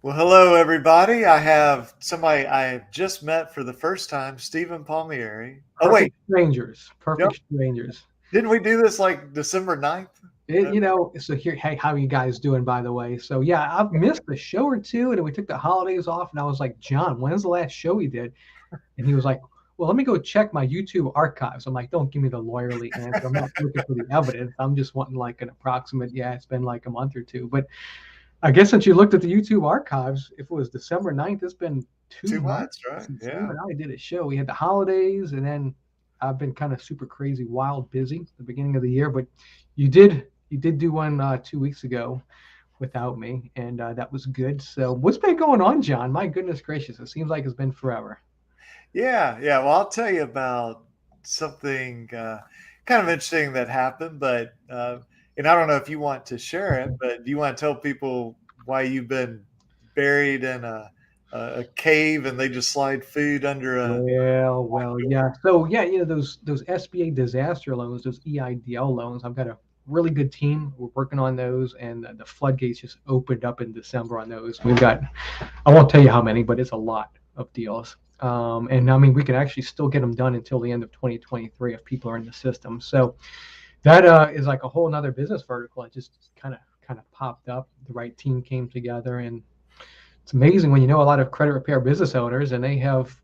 Well, hello, everybody. I have somebody I have just met for the first time, Stephen Palmieri. Oh, wait. Perfect strangers. Yep. Perfect strangers. Didn't we do this like December 9th? So here, hey, how you guys doing, by the way? So yeah, I've missed a show or two, and then we took the holidays off, and I was like, John, when's the last show we did? And he was like, well, let me go check my YouTube archives. I'm like, don't give me the lawyerly answer. I'm not looking for the evidence. I'm just wanting like an approximate, yeah, it's been like a month or two. But I guess since you looked at the YouTube archives, if it was December 9th, it's been two 2 months, months right? since you Yeah. and I did a show. We had the holidays, and then I've been kind of super crazy, wild, busy at the beginning of the year. But you did do one 2 weeks ago without me, and that was good. So what's been going on, John? My goodness gracious, it seems like it's been forever. Yeah. Yeah. Well, I'll tell you about something kind of interesting that happened, and I don't know if you want to share it, but do you want to tell people why you've been buried in a cave and they just slide food under a. Well, yeah. So yeah, those SBA disaster loans, those EIDL loans. I've got a really good team. We're working on those, and the floodgates just opened up in December on those. We've got, I won't tell you how many, but it's a lot of deals. And I mean, we can actually still get them done until the end of 2023 if people are in the system. So that is like a whole nother business vertical. It just kind of popped up. The right team came together, and it's amazing when you know a lot of credit repair business owners and they have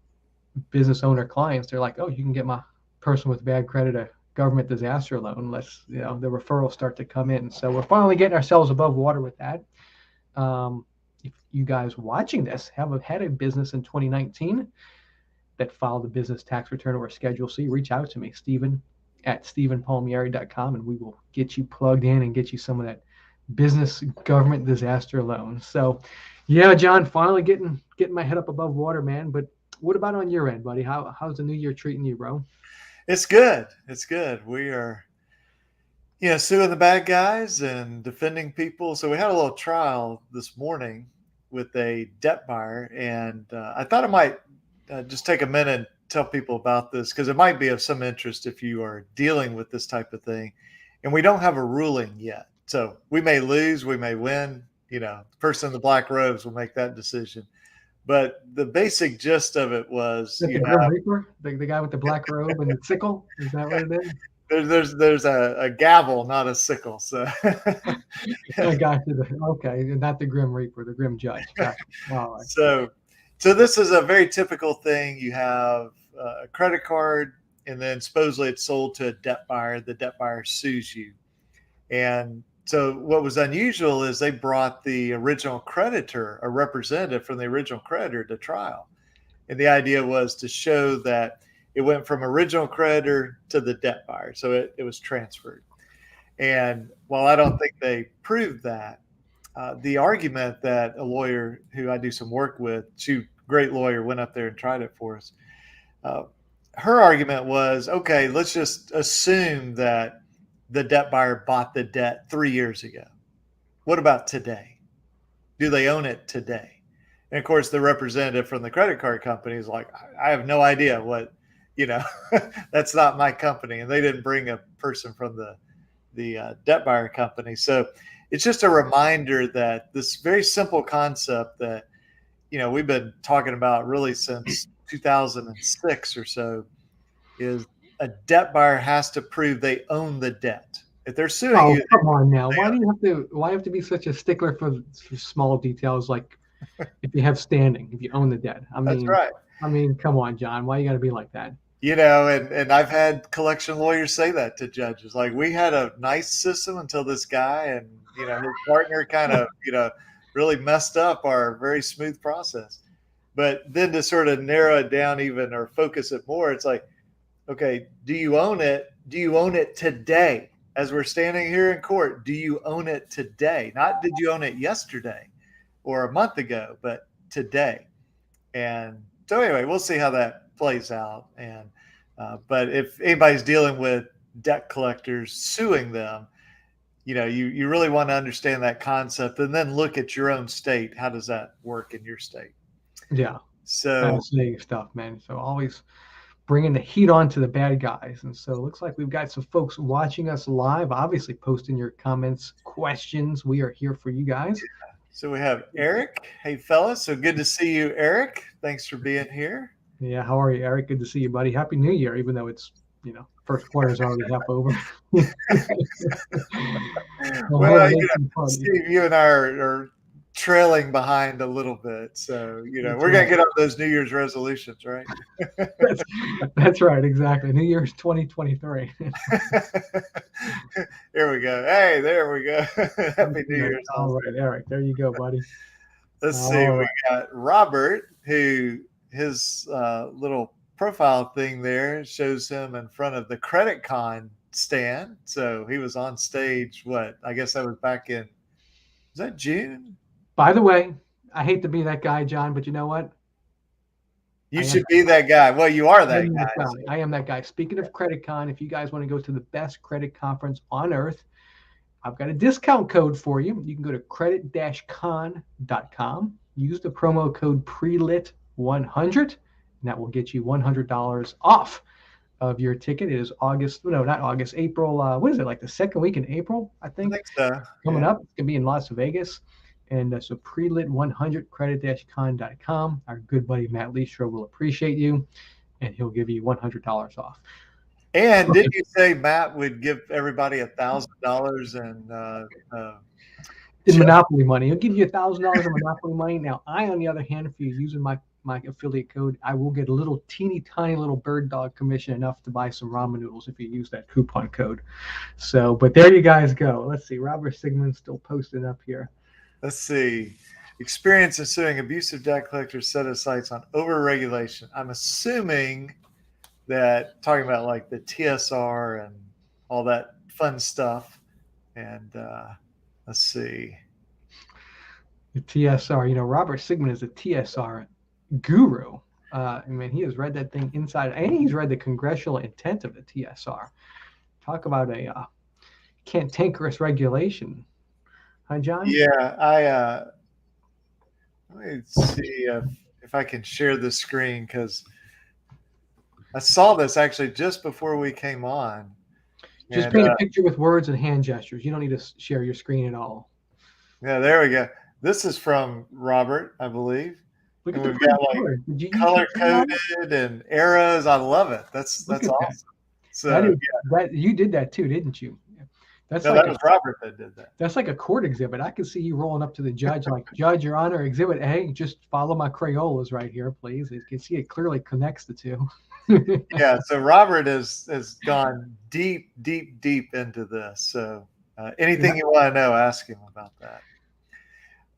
business owner clients. They're like, oh, you can get my person with bad credit a government disaster loan. Let's, the referrals start to come in. So we're finally getting ourselves above water with that. If you guys watching this have had a business in 2019 that filed a business tax return or a Schedule C, reach out to me, Stephen at stephenpalmieri.com, and we will get you plugged in and get you some of that business government disaster loan. So, yeah, John, finally getting my head up above water, man. But what about on your end, buddy? How's the new year treating you, bro? It's good. It's good. We are, suing the bad guys and defending people. So we had a little trial this morning with a debt buyer, and I thought I might just take a minute and tell people about this because it might be of some interest if you are dealing with this type of thing. And we don't have a ruling yet, so we may lose, we may win. The person in the black robes will make that decision. But the basic gist of it was, Is that the Grim Reaper, the guy with the black robe and the sickle? Is that what it is? there's a gavel, not a sickle. So I got you. Okay, not the Grim Reaper, the Grim Judge. Got you. All right. so so this is a very typical thing. You have a credit card, and then supposedly it's sold to a debt buyer. The debt buyer sues you, and so what was unusual is they brought the original creditor, a representative from the original creditor, to trial. And the idea was to show that it went from original creditor to the debt buyer. So it was transferred. And while I don't think they proved that, the argument that a lawyer who I do some work with, she great lawyer, went up there and tried it for us. Uh, Her argument was, okay, let's just assume that the debt buyer bought the debt 3 years ago. What about today? Do they own it today? And of course, the representative from the credit card company is like, I have no idea what, you know, that's not my company. And they didn't bring a person from the debt buyer company. So it's just a reminder that this very simple concept that, we've been talking about really since 2006 or so is a debt buyer has to prove they own the debt. If they're suing Oh, you, come on now. they Why own do you have to? Why have to be such a stickler for small details like if you have standing, if you own the debt? I That's mean, right. I mean, come on, John. Why you got to be like that? And I've had collection lawyers say that to judges. Like, we had a nice system until this guy and, his partner kind of, really messed up our very smooth process. But then to sort of narrow it down even or focus it more, it's like, okay, do you own it? Do you own it today? As we're standing here in court, do you own it today? Not did you own it yesterday or a month ago, but today. And so anyway, we'll see how that plays out. And but if anybody's dealing with debt collectors suing them, you really want to understand that concept and then look at your own state. How does that work in your state? Yeah, So fascinating stuff, man. So always bringing the heat on to the bad guys. And so it looks like we've got some folks watching us live, obviously posting your comments, questions. We are here for you guys. So we have Eric. Hey, fellas. So good to see you, Eric. Thanks for being here. Yeah, how are you, Eric? Good to see you, buddy. Happy New Year, even though it's, first quarter is already half over. Well, Party. Steve, you and I are trailing behind a little bit. So, That's we're going to right. get on those New Year's resolutions, right? That's right, exactly. New Year's 2023. Here we go. Hey, there we go. Happy New Year's. All right, Eric, there you go, buddy. Let's see. We got Robert, who his little profile thing there shows him in front of the Credit Con stand. So he was on stage. What? I guess that was back in, was that June? By the way, I hate to be that guy, John, but you know what? You should be that guy. Well, you are that guy. I am that guy. Speaking of Credit Con, if you guys want to go to the best credit conference on earth, I've got a discount code for you. You can go to credit-con.com. Use the promo code PRELIT100, and that will get you $100 off of your ticket. It is April. What is it, like the second week in April, I think? I think so. Coming up. It's going to be in Las Vegas. And so PRELIT100, credit-con.com. Our good buddy Matt Leestro will appreciate you, and he'll give you $100 off. And didn't you say Matt would give everybody $1,000 in Monopoly money? He'll give you $1,000 in Monopoly money. Now, I, on the other hand, if you're using my affiliate code, I will get a little teeny tiny little bird dog commission, enough to buy some ramen noodles if you use that coupon code. So, but there you guys go. Let's see. Robert Sigmund's still posting up here. Let's see. Experience in suing abusive debt collectors, set of sites on overregulation. I'm assuming that talking about like the TSR and all that fun stuff. And let's see. The TSR, Robert Sigmund is a TSR guru. I mean, he has read that thing inside, and he's read the congressional intent of the TSR. Talk about a cantankerous regulation. Hi, John? Yeah, let me see if I can share the screen, because I saw this actually just before we came on. Just paint a picture with words and hand gestures. You don't need to share your screen at all. Yeah, there we go. This is from Robert, I believe. Look at we've got like color coded and arrows. I love it. That's awesome. So you did that too, didn't you? That was Robert that did that. That's like a court exhibit. I can see you rolling up to the judge like, Judge, Your Honor, Exhibit A, just follow my Crayolas right here, please. You can see it clearly connects the two. Yeah, so Robert has gone deep into this. So anything you want to know, ask him about that.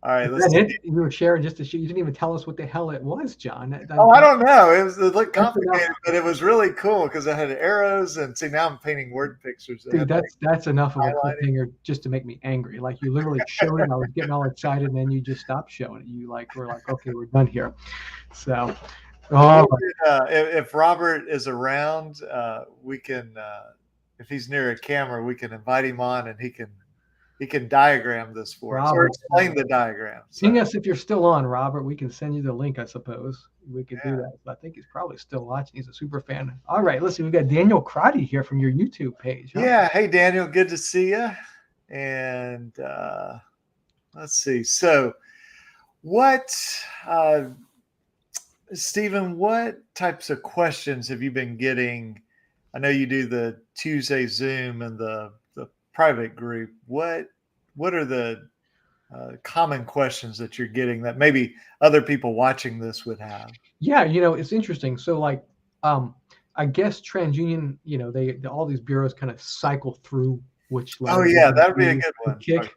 All right, let's see. You were sharing just to show. You didn't even tell us what the hell it was, John. I don't know. It looked complicated, but it was really cool because I had arrows, and see, now I'm painting word pictures. Dude, that's enough of a cliffhanger just to make me angry. Like, you literally showed it, I was getting all excited, and then you just stopped showing it. You were like, okay, we're done here. So, if Robert is around, we can, if he's near a camera, we can invite him on, and he can diagram this for us, or explain the diagram. Ping us if you're still on, Robert. We can send you the link, I suppose. We could do that. I think he's probably still watching. He's a super fan. All right, let's see. We've got Daniel Crotty here from your YouTube page. Huh? Yeah. Hey, Daniel. Good to see you. And let's see. So Stephen, what types of questions have you been getting? I know you do the Tuesday Zoom and the private group. What are the common questions that you're getting that maybe other people watching this would have? Yeah, it's interesting. So like, I guess TransUnion, all these bureaus kind of cycle through which level. Oh yeah, that would be a good one. Kick,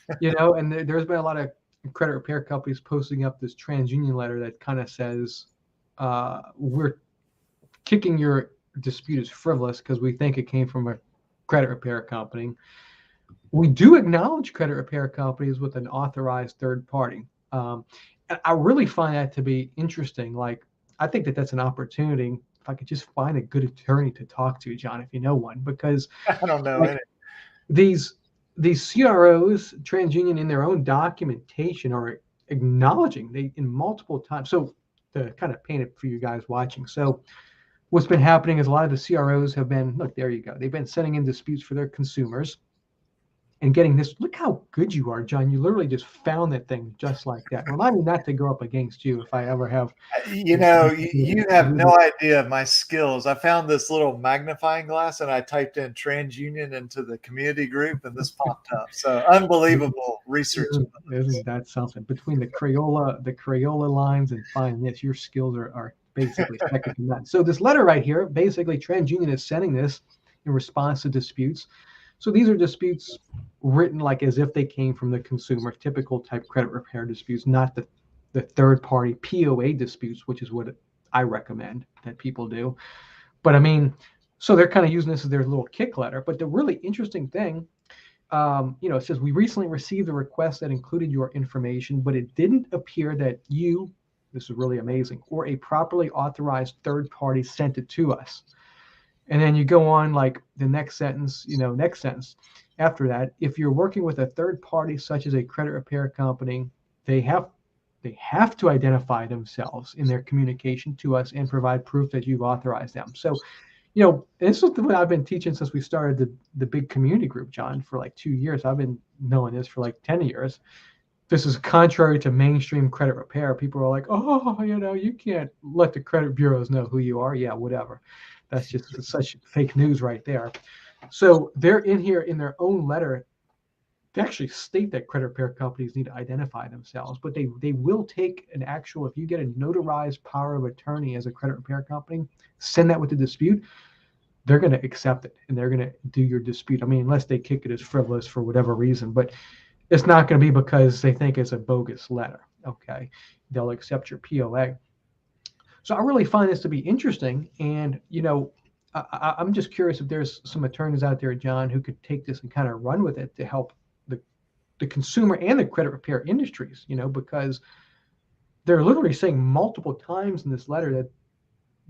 and there's been a lot of credit repair companies posting up this TransUnion letter that kind of says, we're kicking your dispute as frivolous because we think it came from a credit repair company. We do acknowledge credit repair companies with an authorized third party. And I really find that to be interesting. Like, I think that's an opportunity if I could just find a good attorney to talk to, John, if you know one, because I don't know any. These CROs, TransUnion, in their own documentation are acknowledging in multiple times. So to kind of paint it for you guys watching. So what's been happening is a lot of the CROs have been, look, there you go. They've been sending in disputes for their consumers. and getting this. Look how good you are, John. You literally just found that thing just like that. Remind me not to go up against you if I ever have. You have no idea of my skills. I found this little magnifying glass and I typed in TransUnion into the community group and this popped up. So unbelievable research. Isn't that something? Between the Crayola lines and finding this, your skills are basically second to none. So this letter right here, basically TransUnion is sending this in response to disputes. So these are disputes written like as if they came from the consumer, typical type credit repair disputes, not the third party POA disputes, which is what I recommend that people do. But I mean, so they're kind of using this as their little kick letter. But the really interesting thing, it says, we recently received a request that included your information, but it didn't appear that you, this is really amazing, or a properly authorized third party sent it to us. And then you go on like the next sentence after that. If you're working with a third party, such as a credit repair company, they have to identify themselves in their communication to us and provide proof that you've authorized them. So, this is what I've been teaching since we started the big community group, John, for like 2 years. I've been knowing this for like 10 years. This is contrary to mainstream credit repair. People are like, oh, you can't let the credit bureaus know who you are. Yeah, whatever. That's just such fake news right there. So they're in here in their own letter. They actually state that credit repair companies need to identify themselves, but they will take an actual, if you get a notarized power of attorney as a credit repair company, send that with the dispute, they're going to accept it and they're going to do your dispute. I mean, unless they kick it as frivolous for whatever reason, but it's not going to be because they think it's a bogus letter. Okay. They'll accept your POA. So I really find this to be interesting. And, I'm just curious if there's some attorneys out there, John, who could take this and kind of run with it to help the consumer and the credit repair industries, because they're literally saying multiple times in this letter that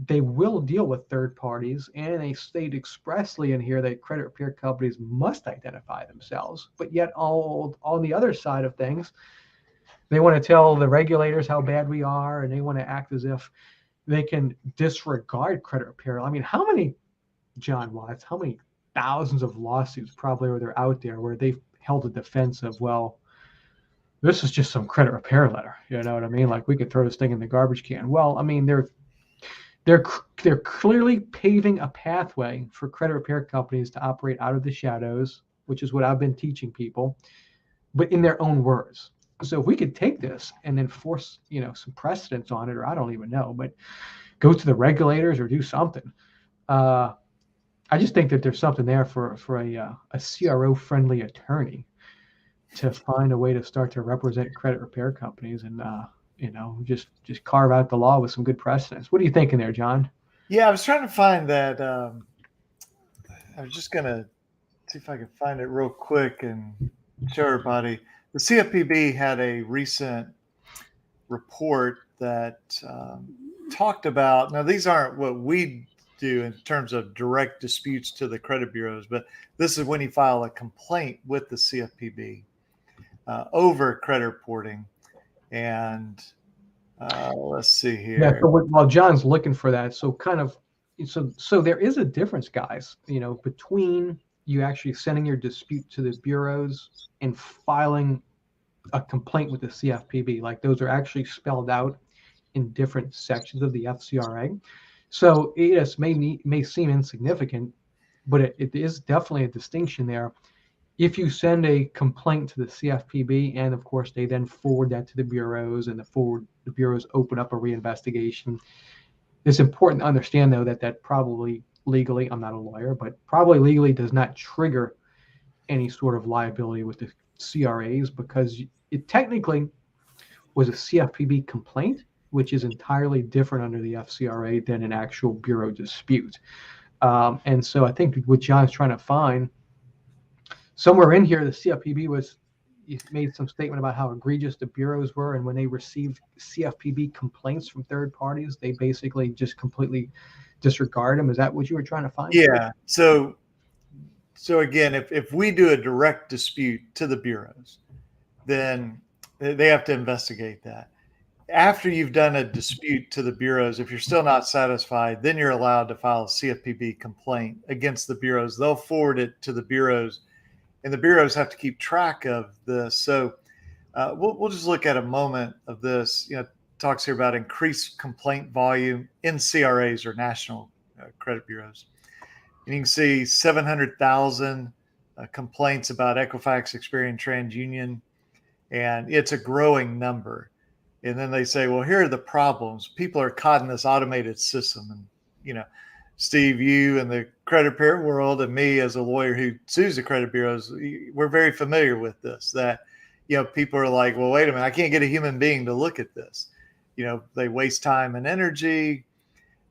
they will deal with third parties, and they state expressly in here that credit repair companies must identify themselves. But yet all on the other side of things, they want to tell the regulators how bad we are, and they want to act as if they can disregard credit repair. I mean, how many, John Watts, how many thousands of lawsuits probably are out there where they've held a defense of, well, this is just some credit repair letter. You know what I mean? Like, we could throw this thing in the garbage can. Well, I mean, they're clearly paving a pathway for credit repair companies to operate out of the shadows, which is what I've been teaching people, but in their own words. So if we could take this and then force, some precedence on it, or I don't even know, but go to the regulators or do something. I just think that there's something there for a CRO-friendly attorney to find a way to start to represent credit repair companies and, just carve out the law with some good precedents. What are you thinking there, John? Yeah, I was trying to find that. I was just going to see if I can find it real quick and show everybody. The CFPB had a recent report that talked about, now these aren't what we do in terms of direct disputes to the credit bureaus, but this is when you file a complaint with the CFPB over credit reporting. And let's see here. Yeah. So while John's looking for that, so there is a difference, guys, between you actually sending your dispute to the bureaus and filing a complaint with the CFPB. Like, those are actually spelled out in different sections of the FCRA. So it may seem insignificant, but it is definitely a distinction there. If you send a complaint to the CFPB, and of course they then forward that to the bureaus, and the bureaus open up a reinvestigation, it's important to understand, though, that probably legally, I'm not a lawyer, but probably legally does not trigger any sort of liability with the CRAs, because it technically was a CFPB complaint, which is entirely different under the FCRA than an actual bureau dispute. And so I think what John's trying to find, somewhere in here, the CFPB made some statement about how egregious the bureaus were, and when they received CFPB complaints from third parties, they basically just completely disregard them. Is that what you were trying to find? Yeah. So again, if we do a direct dispute to the bureaus, then they have to investigate that. After you've done a dispute to the bureaus, if you're still not satisfied, then you're allowed to file a CFPB complaint against the bureaus. They'll forward it to the bureaus, and the bureaus have to keep track of this. So we'll just look at a moment of this. Talks here about increased complaint volume in CRAs, or national credit bureaus. And you can see 700,000 complaints about Equifax, Experian, TransUnion, and it's a growing number. And then they say, well, here are the problems. People are caught in this automated system. And, Steve, you in the credit bureau world, and me as a lawyer who sues the credit bureaus, we're very familiar with this, that, people are like, well, wait a minute, I can't get a human being to look at this. They waste time and energy,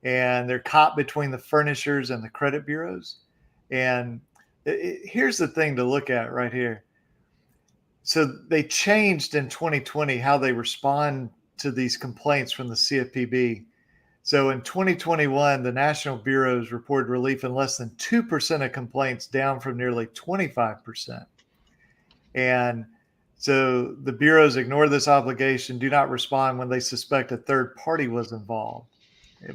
and they're caught between the furnishers and the credit bureaus. And here's the thing to look at right here. So they changed in 2020 how they respond to these complaints from the CFPB. So in 2021, the national bureaus reported relief in less than 2% of complaints, down from nearly 25%. And so the bureaus ignore this obligation, do not respond when they suspect a third party was involved.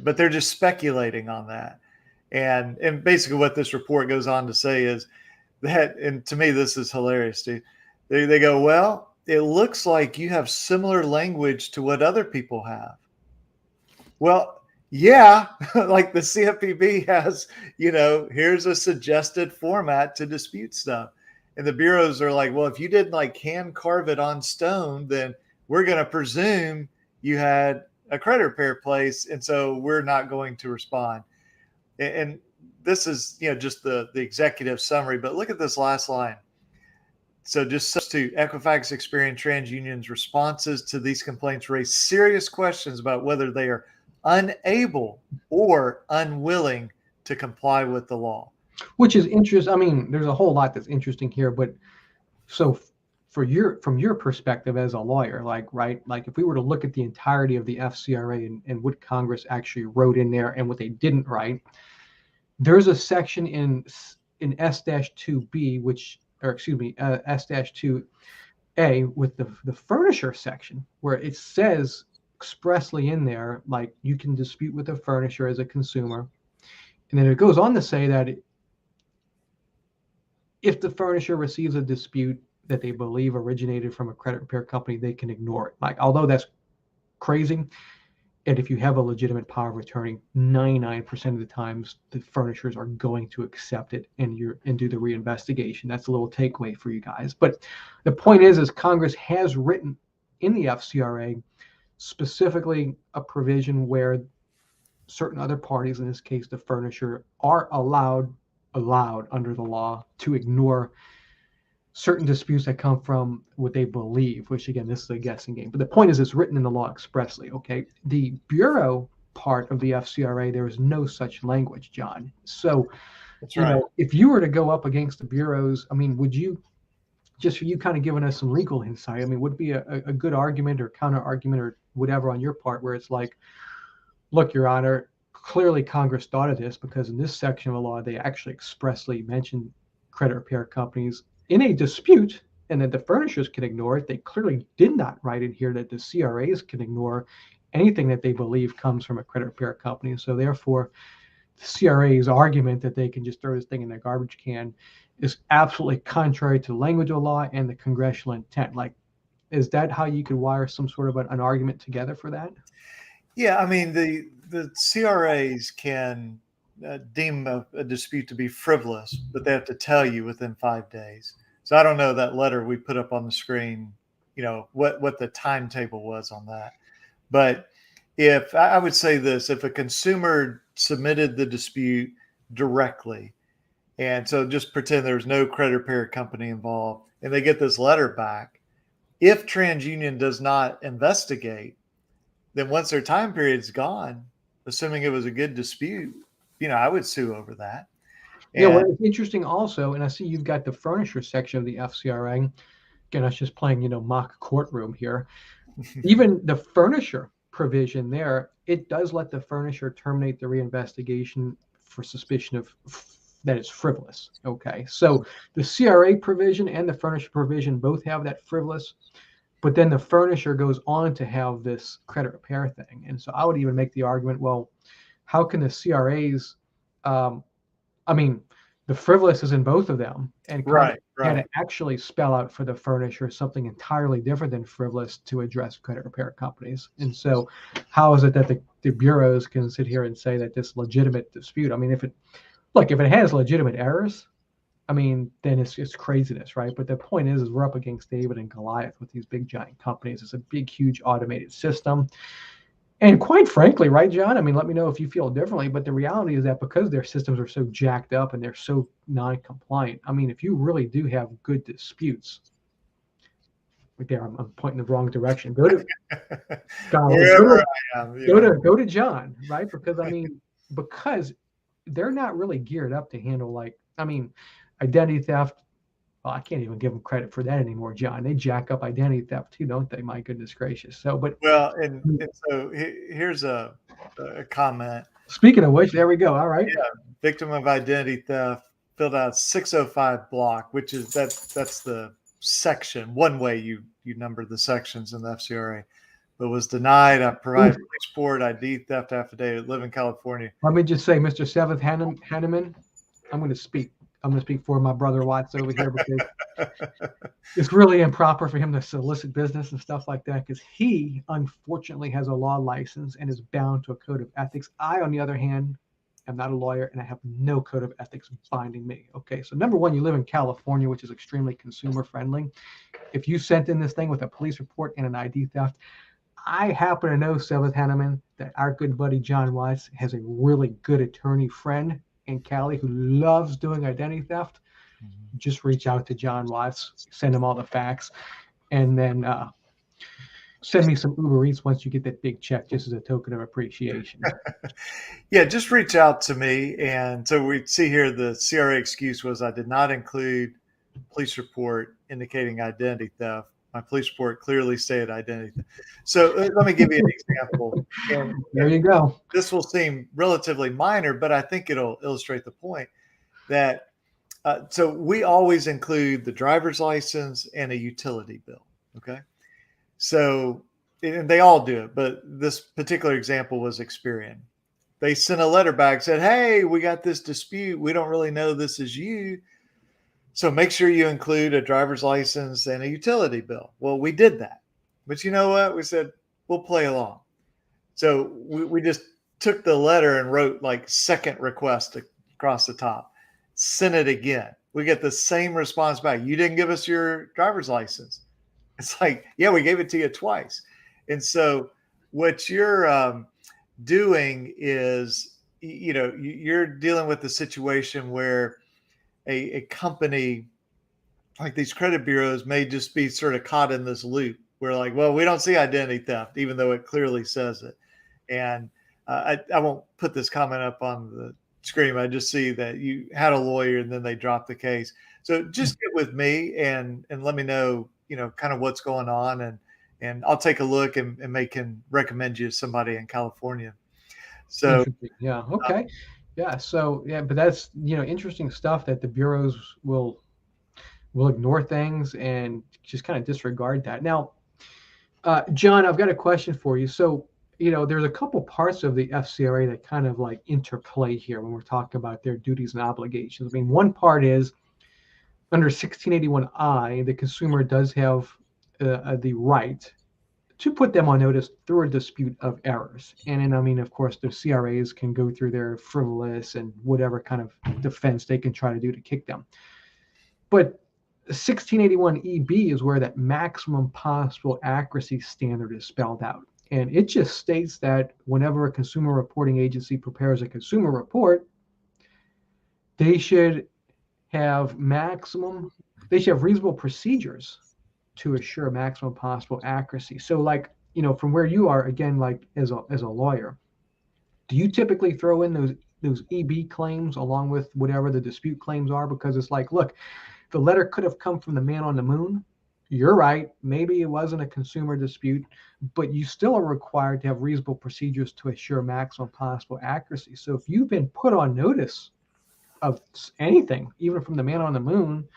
But they're just speculating on that. And basically what this report goes on to say is that, and to me, this is hilarious, Steve. They go, well, it looks like you have similar language to what other people have. Well, yeah, like the CFPB has, here's a suggested format to dispute stuff. And the bureaus are like, well, if you didn't hand carve it on stone, then we're going to presume you had a credit repair place. And so we're not going to respond. And this is, just the executive summary, but look at this last line. So just to Equifax, Experian, TransUnion's responses to these complaints raise serious questions about whether they are unable or unwilling to comply with the law. Which is interesting. I mean, there's a whole lot that's interesting here, but so from your perspective as a lawyer, right, if we were to look at the entirety of the FCRA and what Congress actually wrote in there and what they didn't write, there's a section in S-2B, S-2A with the furnisher section, where it says expressly in there, you can dispute with the furnisher as a consumer. And then it goes on to say that if the furnisher receives a dispute that they believe originated from a credit repair company, they can ignore it. Although that's crazy, and if you have a legitimate power of attorney, 99% of the times the furnishers are going to accept it and do the reinvestigation. That's a little takeaway for you guys. But the point is Congress has written in the FCRA specifically a provision where certain other parties, in this case the furnisher, are allowed under the law to ignore certain disputes that come from what they believe, which again, this is a guessing game. But the point is, it's written in the law expressly, okay? The bureau part of the FCRA, there is no such language, John. So, that's right. If you were to go up against the bureaus, I mean, would you, just for you kind of giving us some legal insight, I mean, would it be a good argument or counter argument or whatever on your part where it's like, look, Your Honor, clearly Congress thought of this because in this section of the law, they actually expressly mentioned credit repair companies in a dispute, and that the furnishers can ignore it. They clearly did not write in here that the CRAs can ignore anything that they believe comes from a credit repair company. So therefore, the CRA's argument that they can just throw this thing in their garbage can is absolutely contrary to the language of the law and the congressional intent. Is that how you could wire some sort of an argument together for that? Yeah, I mean, the CRAs can deem a dispute to be frivolous, but they have to tell you within 5 days. So I don't know that letter we put up on the screen, what the timetable was on that. But if I would say this, if a consumer submitted the dispute directly, and so just pretend there's no credit repair company involved, and they get this letter back, if TransUnion does not investigate, then once their time period's gone, assuming it was a good dispute, I would sue over that. Yeah, well, it's interesting also, and I see you've got the furniture section of the FCRA. Again, I was just playing, mock courtroom here. Even the furnisher provision there, it does let the furnisher terminate the reinvestigation for suspicion of that it's frivolous. Okay, so the CRA provision and the furnisher provision both have that frivolous, but then the furnisher goes on to have this credit repair thing. And so I would even make the argument, well, how can the CRAs, the frivolous is in both of them, and kind of had to Right. actually spell out for the furnisher something entirely different than frivolous to address credit repair companies. And so, how is it that the bureaus can sit here and say that this legitimate dispute? I mean, if it has legitimate errors, I mean, then it's craziness, right? But the point is we're up against David and Goliath with these big giant companies. It's a big, huge automated system. And quite frankly, right, John? I mean, let me know if you feel differently, but the reality is that because their systems are so jacked up and they're so non-compliant, I mean, if you really do have good disputes, right there, I'm pointing the wrong direction. Go to Goliath, Wherever I am, go to John, right? Because I mean, because they're not really geared up to handle identity theft. Well, I can't even give them credit for that anymore, John. They jack up identity theft too, don't they? My goodness gracious. So, but well, and so here's a comment. speaking of which, there we go. All right. Yeah, victim of identity theft filled out 605 block, which is that's the section. One way you number the sections in the FCRA, but was denied. I provided police report, ID theft affidavit, live in California. Let me just say, Mr. Seventh Hanneman, I'm going to speak. I'm going to speak for my brother Watts over here because it's really improper for him to solicit business and stuff like that because he unfortunately has a law license and is bound to a code of ethics. I, on the other hand, am not a lawyer and I have no code of ethics binding me. Okay, so number one, you live in California, which is extremely consumer friendly. If you sent in this thing with a police report and an ID theft, I happen to know, Seventh Hanneman, that our good buddy John Watts has a really good attorney friend in Cali who loves doing identity theft. Just reach out to John Watts, send him all the facts, and then send me some Uber Eats once you get that big check, just as a token of appreciation. Yeah, just reach out to me. And so we see here the CRA excuse was I did not include police report indicating identity theft. My police report clearly stated identity theft. So let me give you an example. And there you go. This will seem relatively minor, but I think it'll illustrate the point that so we always include the driver's license and a utility bill. Okay. So, and they all do it, but this particular example was Experian. They sent a letter back, said, hey, we got this dispute. We don't really know this is you. So make sure you include a driver's license and a utility bill. Well, we did that. But you know what? We said, we'll play along. So we just took the letter and wrote like second request across the top, sent it again. We get the same response back. You didn't give us your driver's license. It's like, yeah, we gave it to you twice. And so what you're doing is, you're dealing with the situation where a company like these credit bureaus may just be sort of caught in this loop. We're like, well, we don't see identity theft, even though it clearly says it. And I won't put this comment up on the screen. I just see that you had a lawyer and then they dropped the case. So just get with me and let me know, kind of what's going on. And I'll take a look and can recommend you somebody in California. So, yeah. Okay. Yeah. So, yeah, but that's, interesting stuff that the bureaus will ignore things and just kind of disregard that. Now, John, I've got a question for you. So, there's a couple parts of the FCRA that kind of like interplay here when we're talking about their duties and obligations. I mean, one part is under 1681I, the consumer does have the right to put them on notice through a dispute of errors. And then, I mean, of course, the CRAs can go through their frivolous and whatever kind of defense they can try to do to kick them. But 1681EB is where that maximum possible accuracy standard is spelled out. And it just states that whenever a consumer reporting agency prepares a consumer report, they should have reasonable procedures to assure maximum possible accuracy. So like, from where you are, again, like as a lawyer, do you typically throw in those EB claims along with whatever the dispute claims are? Because it's like, look, the letter could have come from the man on the moon. You're right. Maybe it wasn't a consumer dispute, but you still are required to have reasonable procedures to assure maximum possible accuracy. So if you've been put on notice of anything, even from the man on the moon,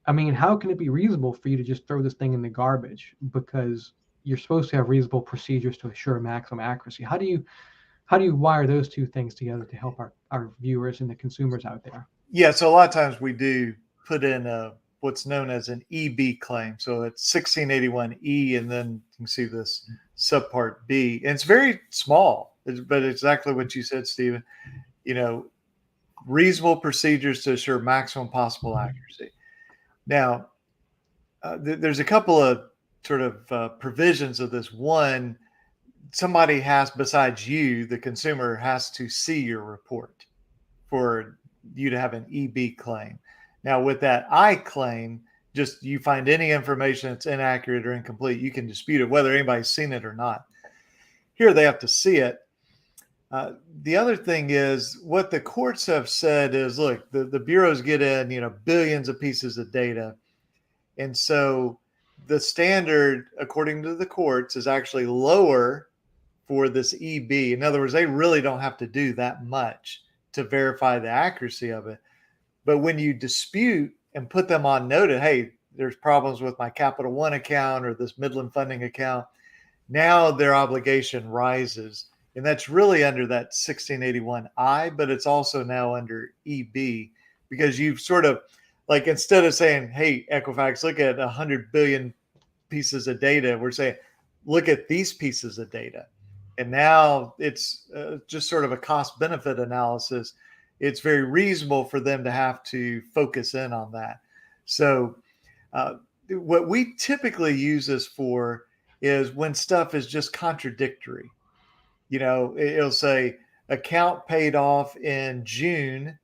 I mean, how can it be reasonable for you to just throw this thing in the garbage? Because you're supposed to have reasonable procedures to assure maximum accuracy. How do you wire those two things together to help our viewers and the consumers out there? Yeah, so a lot of times we do put in what's known as an EB claim. So it's 1681E, and then you can see this subpart B. And it's very small, but exactly what you said, Stephen. You know, reasonable procedures to assure maximum possible accuracy. Now, there's a couple of sort of provisions of this. One, somebody has, besides you, the consumer has to see your report for you to have an EB claim. Now, with that I claim, just you find any information that's inaccurate or incomplete, you can dispute it, whether anybody's seen it or not. Here, they have to see it. The other thing is what the courts have said is, look, the bureaus get in, billions of pieces of data. And so the standard, according to the courts, is actually lower for this EB. In other words, they really don't have to do that much to verify the accuracy of it. But when you dispute and put them on notice, hey, there's problems with my Capital One account or this Midland Funding account, now their obligation rises. And that's really under that 1681I, but it's also now under EB, because you've sort of, like, instead of saying, hey, Equifax, look at 100 billion pieces of data, we're saying, look at these pieces of data. And now it's just sort of a cost benefit analysis. It's very reasonable for them to have to focus in on that. So what we typically use this for is when stuff is just contradictory. It'll say account paid off in June,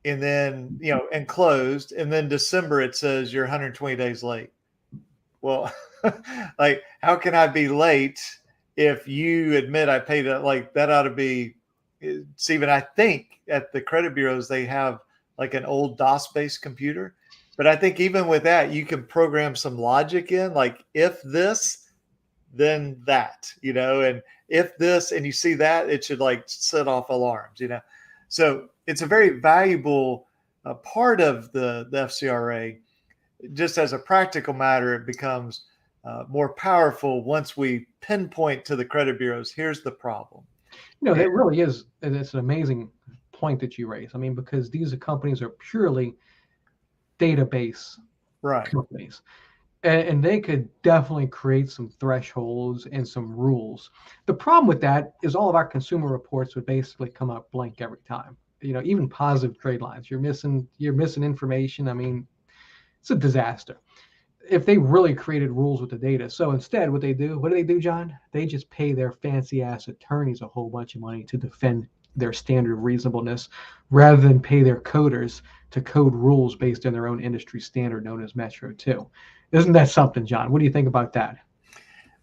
and then, and closed, and then December it says you're 120 days late. Well, like, how can I be late if you admit I paid it? Like, that ought to be, Stephen, I think at the credit bureaus, they have like an old DOS-based computer. But I think even with that, you can program some logic in, like, if this, then that, and if this, and you see that, it should like set off alarms, So it's a very valuable part of the FCRA. Just as a practical matter, it becomes more powerful once we pinpoint to the credit bureaus, here's the problem. That really is, it's an amazing point that you raise. I mean, because these companies are purely database companies. And they could definitely create some thresholds and some rules. The problem with that is all of our consumer reports would basically come up blank every time. Even positive trade lines, you're missing information. I mean, it's a disaster. If they really created rules with the data. So instead, what do they do, John? They just pay their fancy ass attorneys a whole bunch of money to defend their standard reasonableness, rather than pay their coders to code rules based on their own industry standard known as Metro 2. Isn't that something, John? What do you think about that?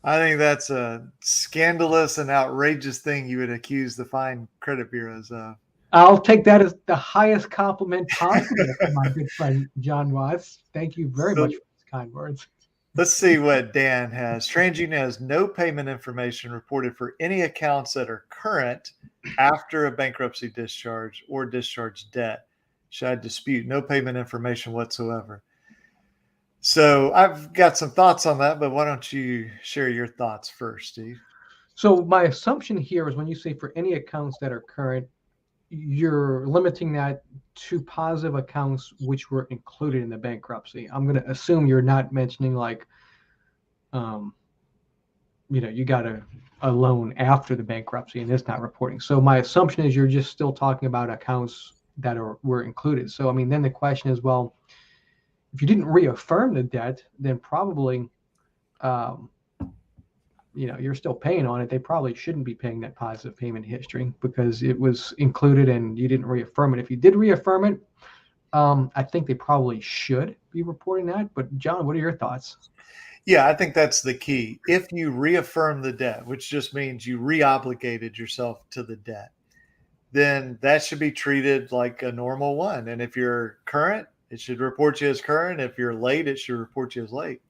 I think that's a scandalous and outrageous thing you would accuse the fine credit bureaus of. I'll take that as the highest compliment possible from my good friend John Watts. Thank you very much for those kind words. Let's see what Dan has. TransUnion has no payment information reported for any accounts that are current after a bankruptcy discharge or discharge debt. Should I dispute? No payment information whatsoever. So I've got some thoughts on that, but why don't you share your thoughts first, Steve? So my assumption here is when you say for any accounts that are current, you're limiting that to positive accounts which were included in the bankruptcy. I'm going to assume you're not mentioning like, you got a loan after the bankruptcy and it's not reporting. So my assumption is you're just still talking about accounts that were included. So, I mean, then the question is, well, if you didn't reaffirm the debt, then probably, you're still paying on it. They probably shouldn't be paying that positive payment history because it was included and you didn't reaffirm it. If you did reaffirm it, I think they probably should be reporting that. But John, what are your thoughts? Yeah, I think that's the key. If you reaffirm the debt, which just means you reobligated yourself to the debt, then that should be treated like a normal one. And if you're current, it should report you as current. If you're late, it should report you as late.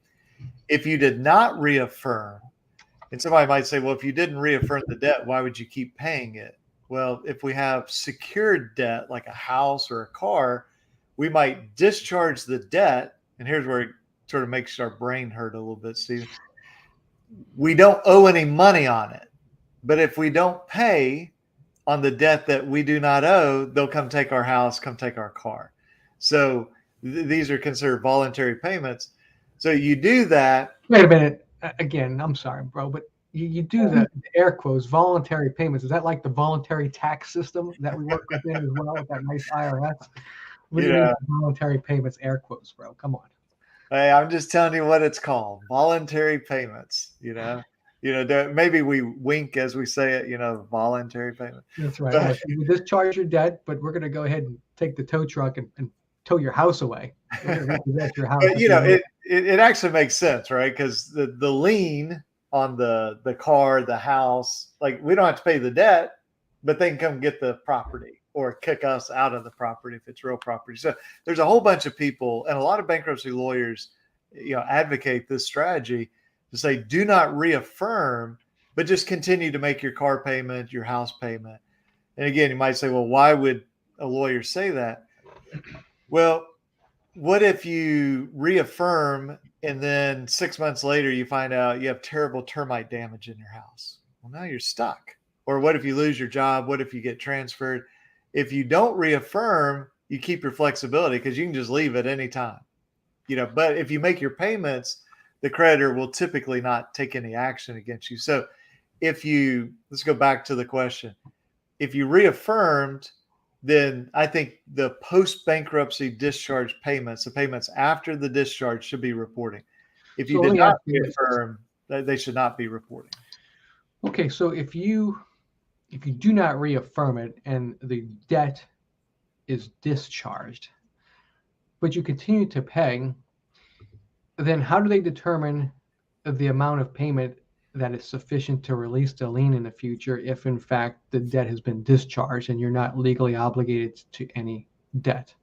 If you did not reaffirm, and somebody might say, well, if you didn't reaffirm the debt, why would you keep paying it? Well, if we have secured debt, like a house or a car, we might discharge the debt. And here's where it sort of makes our brain hurt a little bit, Steve. We don't owe any money on it. But if we don't pay, on the debt that we do not owe, they'll come take our house, come take our car. So these are considered voluntary payments. So you do that. Wait a minute. Again, I'm sorry, bro, but you do the air quotes voluntary payments. Is that like the voluntary tax system that we work within as well with that nice IRS? What do you mean voluntary payments? Air quotes, bro. Come on. Hey, I'm just telling you what it's called: voluntary payments. Maybe we wink as we say it. Voluntary payment. That's right. Look, you discharge your debt, but we're going to go ahead and take the tow truck and tow your house away. We're going to repossess your house. But it actually makes sense, right? Because the lien on the car, the house, like we don't have to pay the debt, but they can come get the property or kick us out of the property if it's real property. So there's a whole bunch of people, and a lot of bankruptcy lawyers, advocate this strategy to say, do not reaffirm, but just continue to make your car payment, your house payment. And again, you might say, well, why would a lawyer say that? Well, what if you reaffirm and then 6 months later you find out you have terrible termite damage in your house? Well, now you're stuck. Or what if you lose your job? What if you get transferred? If you don't reaffirm, you keep your flexibility because you can just leave at any time. But if you make your payments, the creditor will typically not take any action against you. So let's go back to the question. If you reaffirmed, then I think the post-bankruptcy discharge payments, the payments after the discharge, should be reporting. If you did not reaffirm, they should not be reporting. Okay, so if you do not reaffirm it and the debt is discharged, but you continue to pay, then how do they determine the amount of payment that is sufficient to release the lien in the future if in fact the debt has been discharged and you're not legally obligated to any debt?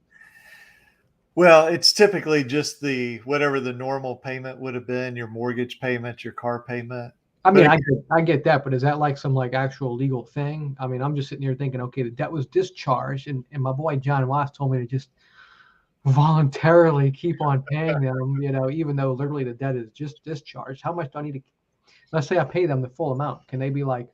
Well, it's typically just whatever the normal payment would have been, your mortgage payment, your car payment. I mean, I get that, but is that like some actual legal thing? I mean, I'm just sitting here thinking, okay, the debt was discharged, and my boy John Watts told me to just voluntarily keep on paying them, even though literally the debt is just discharged. How much do I need to? Let's say I pay them the full amount. Can they be like,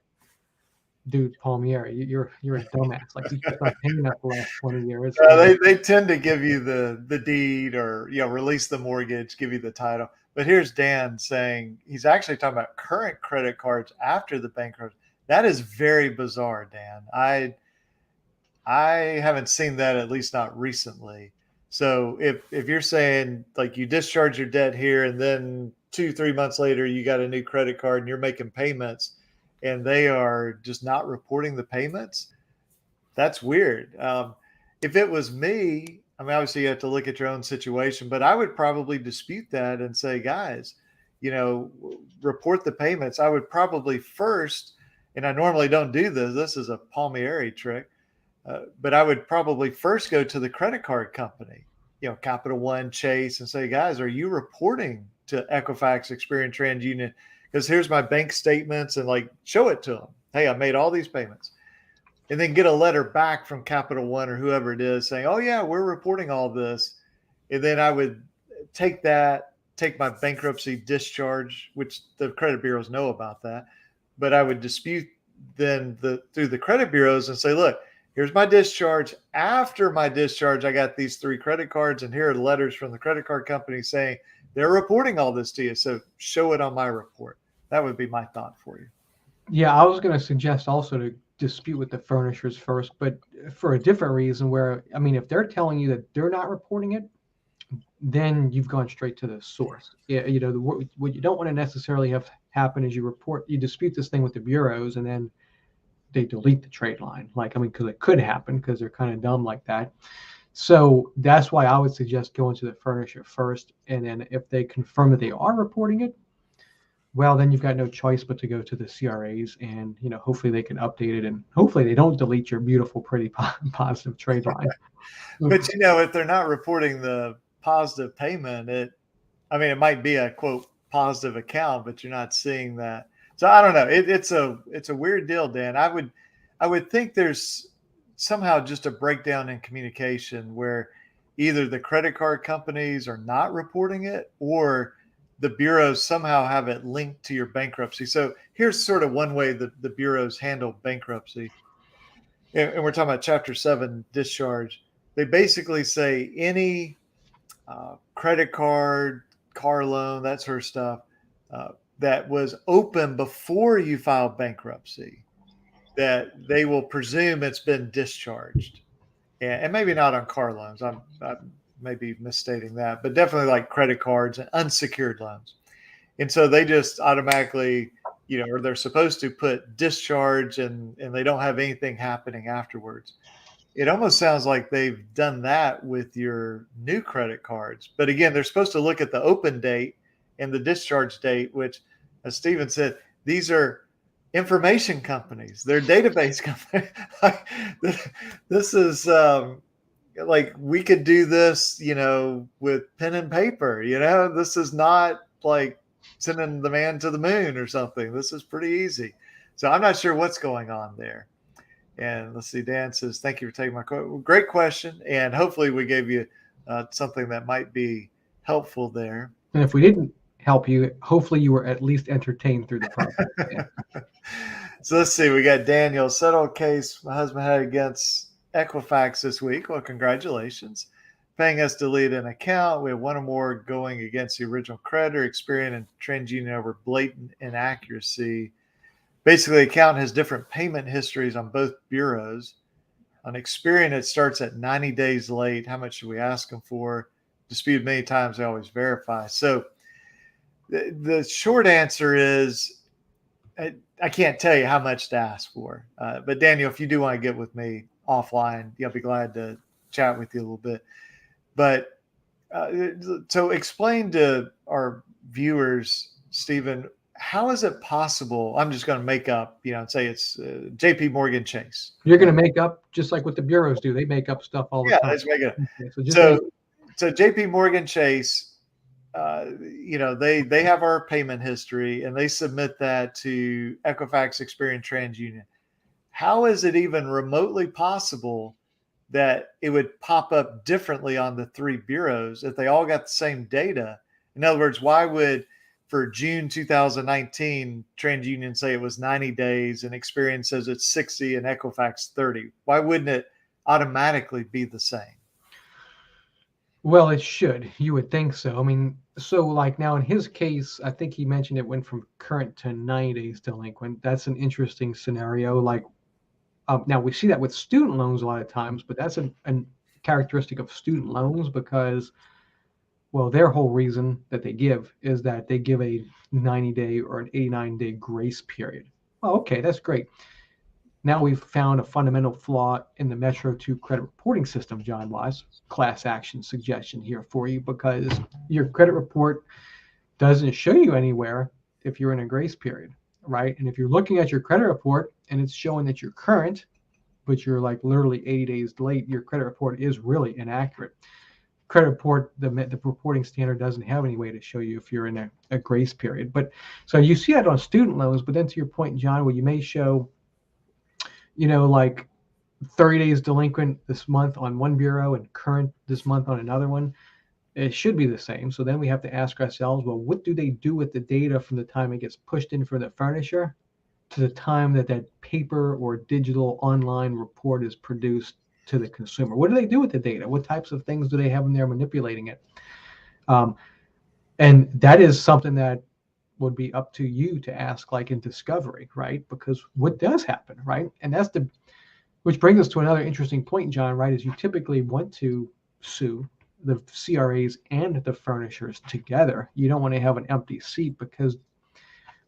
dude, Palmieri, you're a dumbass. Like you kept on paying us the last 20 years. They tend to give you the deed or release the mortgage, give you the title. But here's Dan saying he's actually talking about current credit cards after the bankruptcy. That is very bizarre, Dan. I haven't seen that, at least not recently. So if you're saying like you discharge your debt here and then 2-3 months later you got a new credit card and you're making payments and they are just not reporting the payments, that's weird. If it was me, I mean, obviously you have to look at your own situation, but I would probably dispute that and say, guys, report the payments. I would probably first, and I normally don't do this, this is a Palmieri trick, but I would probably first go to the credit card company, Capital One, Chase, and say, guys, are you reporting to Equifax, Experian, TransUnion? Because here's my bank statements, and show it to them. Hey, I made all these payments. And then get a letter back from Capital One or whoever it is saying, oh, yeah, we're reporting all this. And then I would take my bankruptcy discharge, which the credit bureaus know about that. But I would dispute then through the credit bureaus and say, look, here's my discharge. After my discharge, I got these 3 credit cards, and here are letters from the credit card company saying they're reporting all this to you. So show it on my report. That would be my thought for you. Yeah, I was going to suggest also to dispute with the furnishers first, but for a different reason where, I mean, if they're telling you that they're not reporting it, then you've gone straight to the source. Yeah, what you don't want to necessarily have happen is you dispute this thing with the bureaus and then they delete the trade line. Because it could happen because they're kind of dumb like that. So that's why I would suggest going to the furnisher first. And then if they confirm that they are reporting it, well, then you've got no choice but to go to the CRAs and, hopefully they can update it and hopefully they don't delete your beautiful, pretty positive trade line. But, if they're not reporting the positive payment, it might be a quote positive account, but you're not seeing that. So I don't know. It's a weird deal, Dan. I would think there's somehow just a breakdown in communication where either the credit card companies are not reporting it or the bureaus somehow have it linked to your bankruptcy. So here's sort of one way that the bureaus handle bankruptcy. and we're talking about Chapter 7 discharge, they basically say any credit card, car loan, that sort of stuff uh, that was open before you filed bankruptcy, that they will presume it's been discharged. And maybe not on car loans. I'm maybe misstating that, but definitely like credit cards and unsecured loans. And so they just automatically, or they're supposed to put discharge and they don't have anything happening afterwards. It almost sounds like they've done that with your new credit cards. But again, they're supposed to look at the open date and the discharge date, which, as Stephen said, these are information companies. They're database companies. This is like we could do this, with pen and paper. This is not like sending the man to the moon or something. This is pretty easy. So I'm not sure what's going on there. And let's see, Dan says, thank you for taking my question. Great question. And hopefully we gave you something that might be helpful there. And if we didn't help you, hopefully you were at least entertained through the process. Yeah. So let's see, we got Daniel, settled case my husband had against Equifax this week. Well, congratulations. Paying us to delete an account. We have one or more going against the original creditor, Experian and TransUnion over blatant inaccuracy. Basically, the account has different payment histories on both bureaus. On Experian, it starts at 90 days late. How much should we ask them for? Disputed many times, they always verify. So the short answer is I can't tell you how much to ask for. But Daniel, if you do want to get with me offline, I'll be glad to chat with you a little bit. But so explain to our viewers, Stephen, how is it possible? I'm just going to make up, and say it's JP Morgan Chase. You're going to make up just like what the bureaus do. They make up stuff all the time. Yeah, let's make it up. Okay, So JP Morgan Chase, they have our payment history and they submit that to Equifax, Experian, TransUnion. How is it even remotely possible that it would pop up differently on the three bureaus if they all got the same data? In other words, why would for June 2019 TransUnion say it was 90 days and Experian says it's 60 and Equifax 30? Why wouldn't it automatically be the same? Well, it should. You would think so. I mean, so like now in his case, I think he mentioned it went from current to 90 days delinquent. That's an interesting scenario. Like now we see that with student loans a lot of times, but that's a characteristic of student loans because, well, their whole reason that they give is that they give a 90-day or an 89-day grace period. Oh, okay, that's great. Now we've found a fundamental flaw in the Metro 2 credit reporting system, John Wise. Class action suggestion here for you because your credit report doesn't show you anywhere if you're in a grace period, right? And if you're looking at your credit report and it's showing that you're current, but you're like literally 80 days late, your credit report is really inaccurate. Credit report, the reporting standard doesn't have any way to show you if you're in a grace period. But so you see that on student loans, but then to your point, John, where you may show, like 30 days delinquent this month on one bureau and current this month on another one, it should be the same. So then we have to ask ourselves, well, what do they do with the data from the time it gets pushed in for the furnisher to the time that paper or digital online report is produced to the consumer? What do they do with the data? What types of things do they have in there manipulating it? And that is something that would be up to you to ask, like in discovery, right? Because what does happen, right? And which brings us to another interesting point, John, right? Is you typically want to sue the CRAs and the furnishers together. You don't want to have an empty seat because,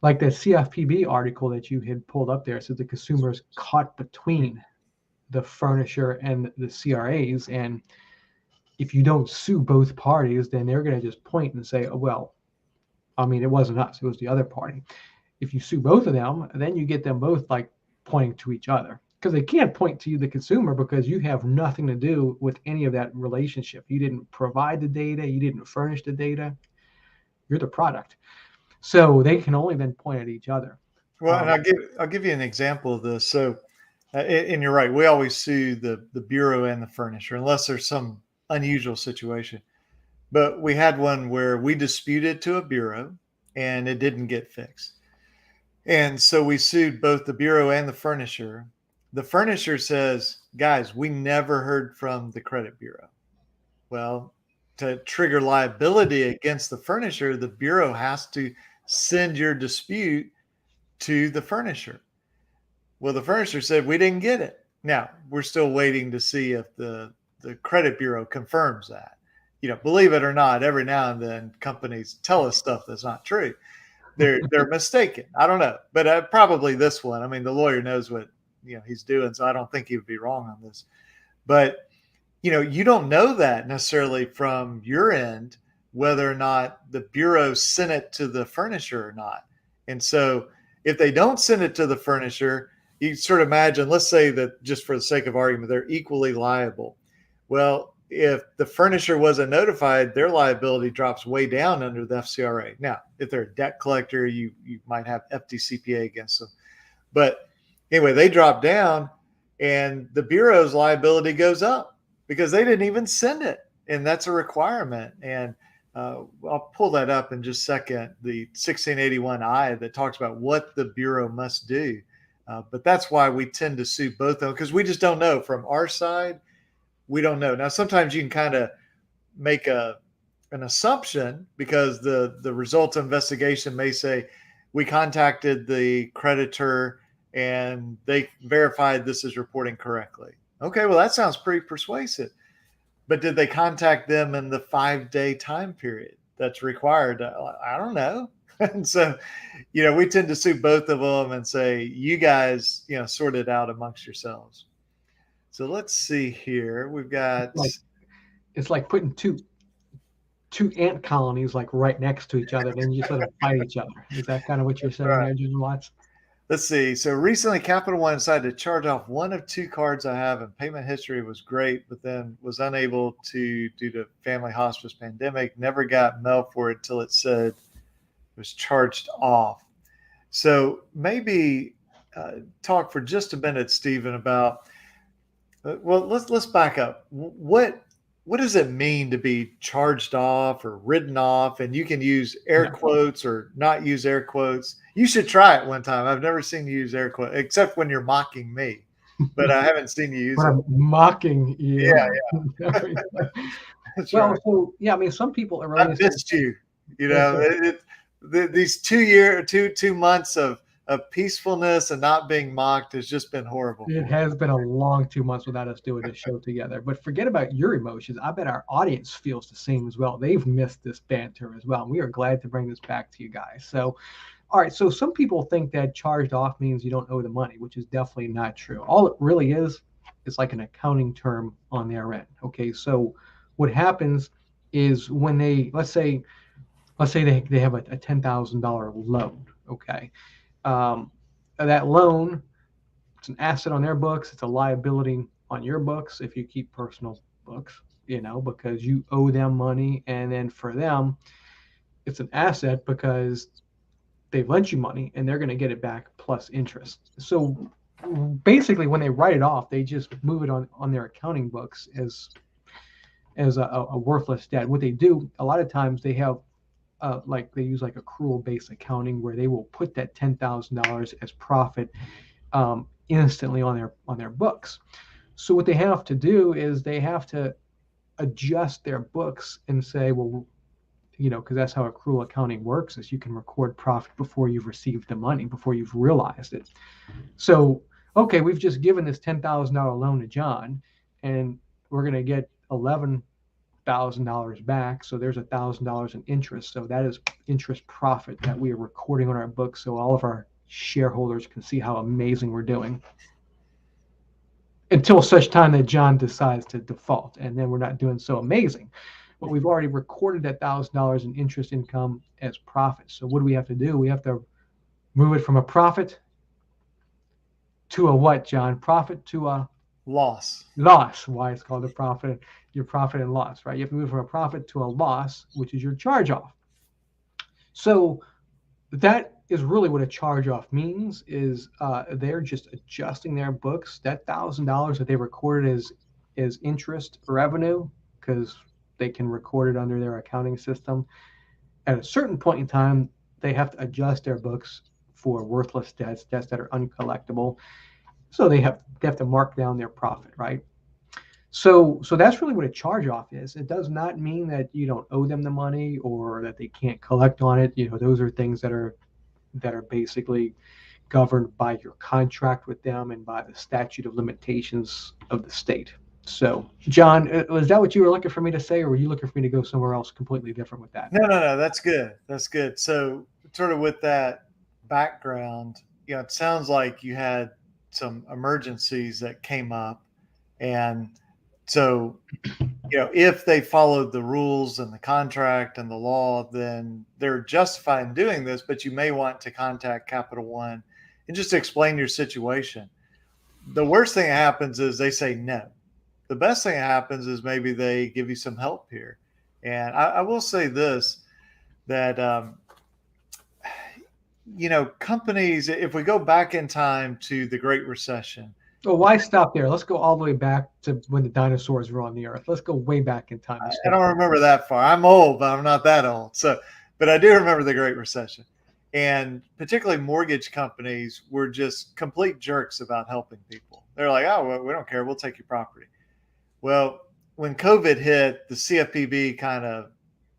like the CFPB article that you had pulled up there, says the consumer is caught between the furnisher and the CRAs. And if you don't sue both parties, then they're going to just point and say, oh, well, I mean, it wasn't us, it was the other party. If you sue both of them, then you get them both like pointing to each other because they can't point to you, the consumer, because you have nothing to do with any of that relationship. You didn't provide the data, you didn't furnish the data, you're the product. So they can only then point at each other. Well, and I'll give you an example of this. So, and you're right, we always sue the bureau and the furnisher unless there's some unusual situation. But we had one where we disputed to a bureau and it didn't get fixed. And so we sued both the bureau and the furnisher. The furnisher says, guys, we never heard from the credit bureau. Well, to trigger liability against the furnisher, the bureau has to send your dispute to the furnisher. Well, the furnisher said, we didn't get it. Now, we're still waiting to see if the credit bureau confirms that. Believe it or not, every now and then companies tell us stuff that's not true. They're mistaken. I don't know, but probably this one. I mean, the lawyer knows what he's doing, so I don't think he would be wrong on this. But you don't know that necessarily from your end whether or not the bureau sent it to the furnisher or not. And so if they don't send it to the furnisher, you sort of imagine, let's say that just for the sake of argument, they're equally liable. Well, if the furnisher wasn't notified, their liability drops way down under the FCRA. Now, if they're a debt collector, you might have FDCPA against them. But anyway, they drop down and the bureau's liability goes up because they didn't even send it. And that's a requirement. And I'll pull that up in just a second, the 1681I that talks about what the bureau must do. But that's why we tend to sue both of them, because we just don't know. From our side, we don't know. Now, sometimes you can kind of make an assumption because the results of investigation may say, we contacted the creditor and they verified this is reporting correctly. Okay, well, that sounds pretty persuasive. But did they contact them in the 5-day time period that's required? I don't know. And so, we tend to sue both of them and say, you guys, sort it out amongst yourselves. So let's see here. We've got. It's like putting two ant colonies like right next to each other, then you sort of fight each other. Is that kind of what you're saying there, Jim Watts? Let's see. So recently, Capital One decided to charge off one of 2 cards I have, and payment history was great, but then was unable to due to family hospice pandemic. Never got mail for it till it said it was charged off. So maybe talk for just a minute, Stephen, about. Well, let's back up. What does it mean to be charged off or written off? And you can use air quotes or not use air quotes. You should try it one time. I've never seen you use air quotes, except when you're mocking me. But I haven't seen you use it. I'm mocking you. Yeah. That's well, right. so yeah, I mean, some people are. I missed you. These 2 months of peacefulness and not being mocked has just been horrible. It has been a long 2 months without us doing this show together. But forget about your emotions. I bet our audience feels the same as well. They've missed this banter as well. And we are glad to bring this back to you guys. So, all right. So some people think that charged off means you don't owe the money, which is definitely not true. All it really is like an accounting term on their end. Okay. So what happens is when they, let's say they have a $10,000 loan. Okay. That loan, it's an asset on their books. It's a liability on your books if you keep personal books, because you owe them money. And then for them, it's an asset because they've lent you money and they're going to get it back plus interest. So basically, when they write it off, they just move it on their accounting books as a worthless debt. What they do, a lot of times they have they use like accrual-based accounting where they will put that $10,000 as profit instantly on their books. So what they have to do is they have to adjust their books and say, well, because that's how accrual accounting works, is you can record profit before you've received the money, before you've realized it. So, okay, we've just given this $10,000 loan to John, and we're going to get $11,000 back. So there's $1,000 in interest. So that is interest profit that we are recording on our books, so all of our shareholders can see how amazing we're doing. Until such time that John decides to default, and then we're not doing so amazing. But we've already recorded that $1,000 in interest income as profit. So what do we have to do? We have to move it from a profit to a what, John? Profit to a loss. Why it's called a profit, your profit and loss, right? You have to move from a profit to a loss, which is your charge off. So that is really what a charge off means, is they're just adjusting their books. That $1,000 that they recorded as interest revenue, because they can record it under their accounting system. At a certain point in time, they have to adjust their books for worthless debts that are uncollectible. So they have to mark down their profit, right? So that's really what a charge off is. It does not mean that you don't owe them the money or that they can't collect on it. Those are things that are basically governed by your contract with them and by the statute of limitations of the state. So, John, was that what you were looking for me to say, or were you looking for me to go somewhere else completely different with that? No. That's good. That's good. So, sort of with that background, it sounds like you had some emergencies that came up, and so if they followed the rules and the contract and the law, then they're justified in doing this. But you may want to contact Capital One and just explain your situation. The worst thing that happens is they say no. The best thing that happens is maybe they give you some help here. And I will say this, that companies, if we go back in time to the Great Recession. Well, why stop there? Let's go all the way back to when the dinosaurs were on the earth. Let's go way back in time. I don't remember that far. I'm old, but I'm not that old. But I do remember the Great Recession. And particularly mortgage companies were just complete jerks about helping people. They're like, oh, well, we don't care. We'll take your property. Well, when COVID hit, the CFPB kind of,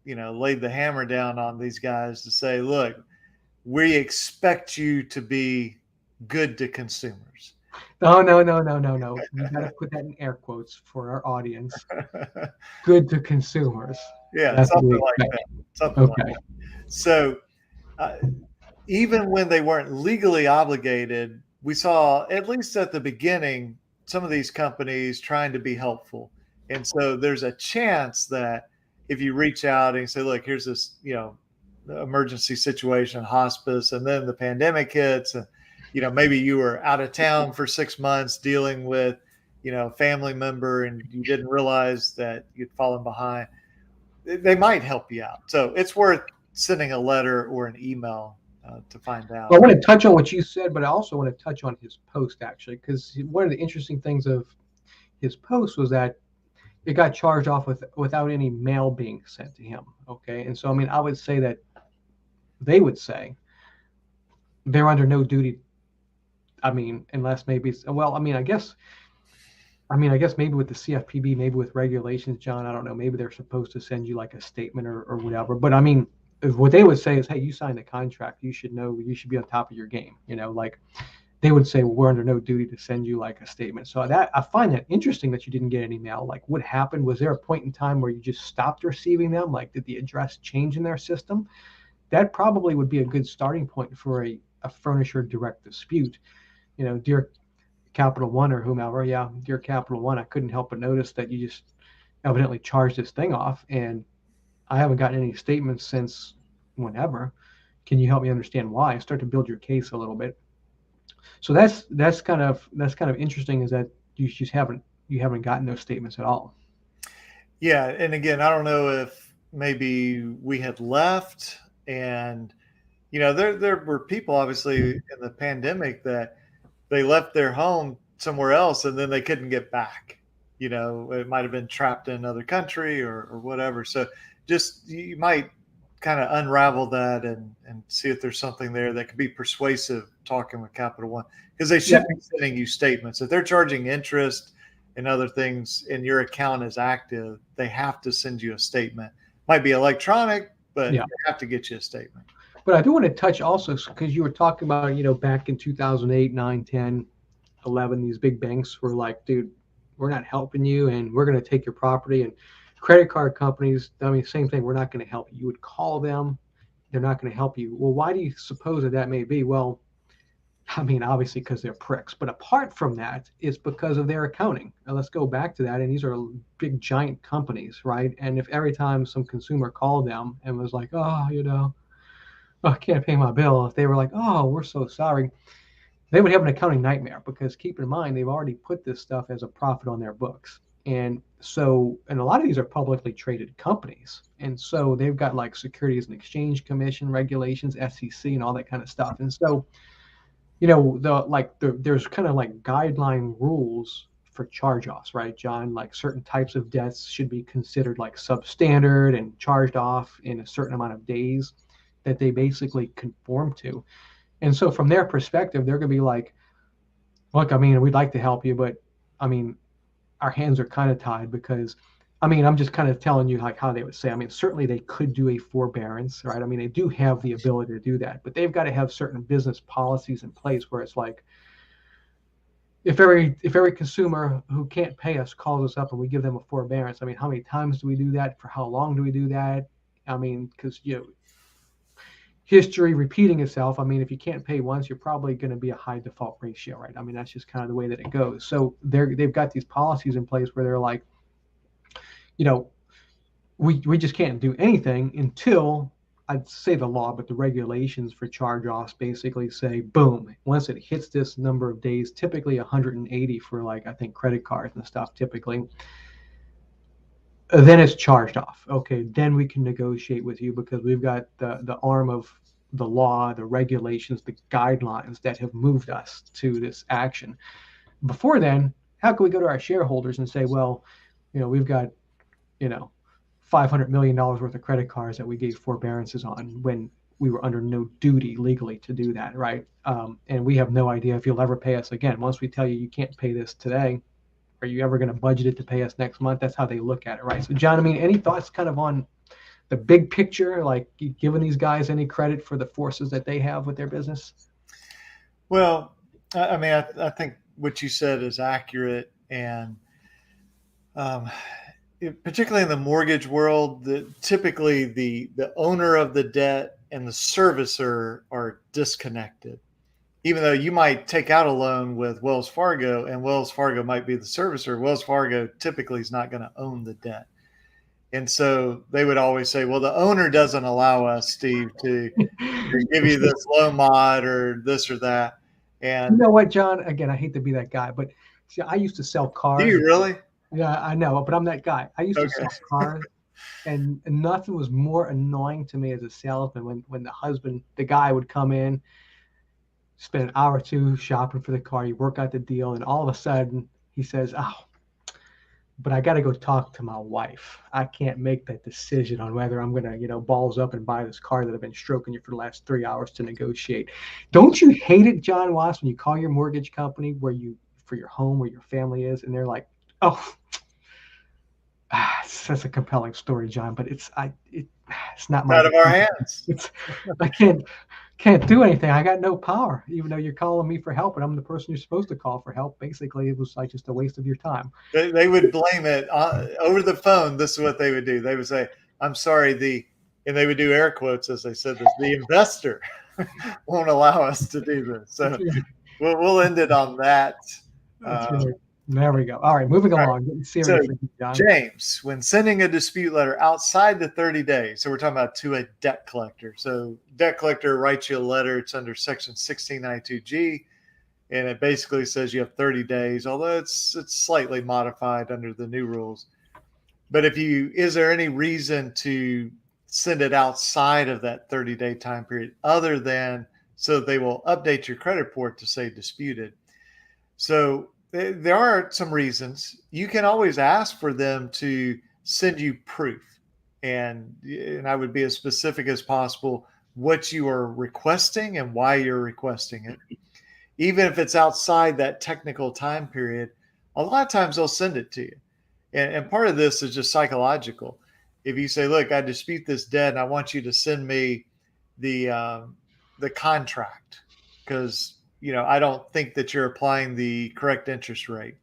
laid the hammer down on these guys to say, look, we expect you to be good to consumers. No. You got to put that in air quotes for our audience. Good to consumers. Yeah, that's something like that. Something like that. So even when they weren't legally obligated, we saw, at least at the beginning, some of these companies trying to be helpful. And so there's a chance that if you reach out and say, look, here's this, emergency situation, hospice, and then the pandemic hits, and, maybe you were out of town for 6 months dealing with, a family member, and you didn't realize that you'd fallen behind, they might help you out. So it's worth sending a letter or an email to find out. Well, I want to touch on what you said, but I also want to touch on his post, actually, because one of the interesting things of his post was that it got charged off without any mail being sent to him. Okay. And so, I would say that they would say they're under no duty. Unless maybe, I guess maybe with the CFPB, maybe with regulations, John, I don't know, maybe they're supposed to send you like a statement or whatever. But what they would say is, hey, you signed the contract. You should know, you should be on top of your game. Like they would say, well, we're under no duty to send you like a statement. So I find that interesting that you didn't get any mail. Like what happened? Was there a point in time where you just stopped receiving them? Like did the address change in their system? That probably would be a good starting point for a furnisher direct dispute. Dear Capital One or whomever, dear Capital One, I couldn't help but notice that you just evidently charged this thing off, and I haven't gotten any statements since whenever. Can you help me understand why? Start to build your case a little bit. So that's kind of interesting, is that you just haven't gotten those statements at all. Yeah, and again, I don't know if maybe we had left, and there were people obviously in the pandemic that they left their home somewhere else and then they couldn't get back. It might have been trapped in another country or whatever. So just you might kind of unravel that and see if there's something there that could be persuasive talking with Capital One, because they should be sending you statements. If they're charging interest and other things and your account is active, they have to send you a statement. Might be electronic, but they have to get you a statement. But I do want to touch also, because you were talking about, back in 2008, 9, 10, 11, these big banks were like, dude, we're not helping you and we're going to take your property. And credit card companies, same thing, we're not going to help you. You would call them, they're not going to help you. Well, why do you suppose that may be? Well, obviously because they're pricks. But apart from that, it's because of their accounting. Now, let's go back to that. And these are big, giant companies, right? And if every time some consumer called them and was like, I can't pay my bill, if they were like, oh, we're so sorry, they would have an accounting nightmare, because keep in mind, they've already put this stuff as a profit on their books. And a lot of these are publicly traded companies. And so they've got like Securities and Exchange Commission regulations, SEC, and all that kind of stuff. And so, there's kind of like guideline rules for charge-offs, right, John? Like certain types of debts should be considered like substandard and charged off in a certain amount of days that they basically conform to. And so from their perspective, they're going to be like, Look, I mean, we'd like to help you, but I mean, our hands are kind of tied because, I mean, I'm just kind of telling you like how they would say. I mean, certainly they could do a forbearance, right? I mean, they do have the ability to do that, but they've got to have certain business policies in place where it's like, if every consumer who can't pay us calls us up and we give them a forbearance, I mean, how many times do we do that? For how long do we do that? I mean, because history repeating itself. I mean, if you can't pay once, you're probably going to be a high default ratio, right? I mean, that's just kind of the way that it goes. So they've got these policies in place where they're like, you know, we just can't do anything until, I'd say the law, but the regulations for charge offs basically say, boom, once it hits this number of days, typically 180 for like, I think credit cards and stuff typically, then it's charged off. Okay, then we can negotiate with you because we've got the arm of the law, the regulations, the guidelines that have moved us to this action. Before then, how can we go to our shareholders and say, well, we've got, you know, $500 million worth of credit cards that we gave forbearances on when we were under no duty legally to do that, right? And we have no idea if you'll ever pay us again. Once we tell you can't pay this today, are you ever going to budget it to pay us next month? That's how they look at it, right? So, John, I mean, any thoughts kind of on the big picture, like giving these guys any credit for the forces that they have with their business? Well, I mean, I think what you said is accurate, and um, particularly in the mortgage world, typically the owner of the debt and the servicer are disconnected. Even though you might take out a loan with Wells Fargo and Wells Fargo might be the servicer, Wells Fargo typically is not going to own the debt. And so they would always say, well, the owner doesn't allow us, Steve, to give you this loan mod or this or that. You And know what, John? Again, I hate to be that guy, but see, I used to sell do cars. you really? Yeah, I know, but I'm that guy. I used to Okay. sell cars, and nothing was more annoying to me as a salesman when the guy would come in, spend an hour or two shopping for the car, you work out the deal, and all of a sudden he says, "Oh, but I got to go talk to my wife. I can't make that decision on whether I'm gonna, balls up and buy this car that I've been stroking you for the last 3 hours to negotiate." Don't you hate it, John Watts, when you call your mortgage company for your home where your family is, and they're like, "Oh, that's a compelling story, John, but it's not It's my out of our decision. hands. It's I can't do anything. I got no power, even though you're calling me for help, and I'm the person you're supposed to call for help." Basically, it was like just a waste of your time. They would blame it over the phone. This is what they would do. They would say, I'm sorry, and they would do air quotes as they said this, the investor won't allow us to do this. So we'll end it on that. That's Um, right. There we go. All right, moving all right. along. Getting So, serious, John. James, when sending a dispute letter outside the 30 days, so we're talking about to a debt collector. So, debt collector writes you a letter. It's under Section 1692G, and it basically says you have 30 days, although it's slightly modified under the new rules. But is there any reason to send it outside of that 30-day time period other than so they will update your credit report to say disputed? So there are some reasons. You can always ask for them to send you proof, and I would be as specific as possible what you are requesting and why you're requesting it. Even if it's outside that technical time period, a lot of times they'll send it to you. And part of this is just psychological. If you say, "Look, I dispute this debt, and I want you to send me the contract because I don't think that you're applying the correct interest rate,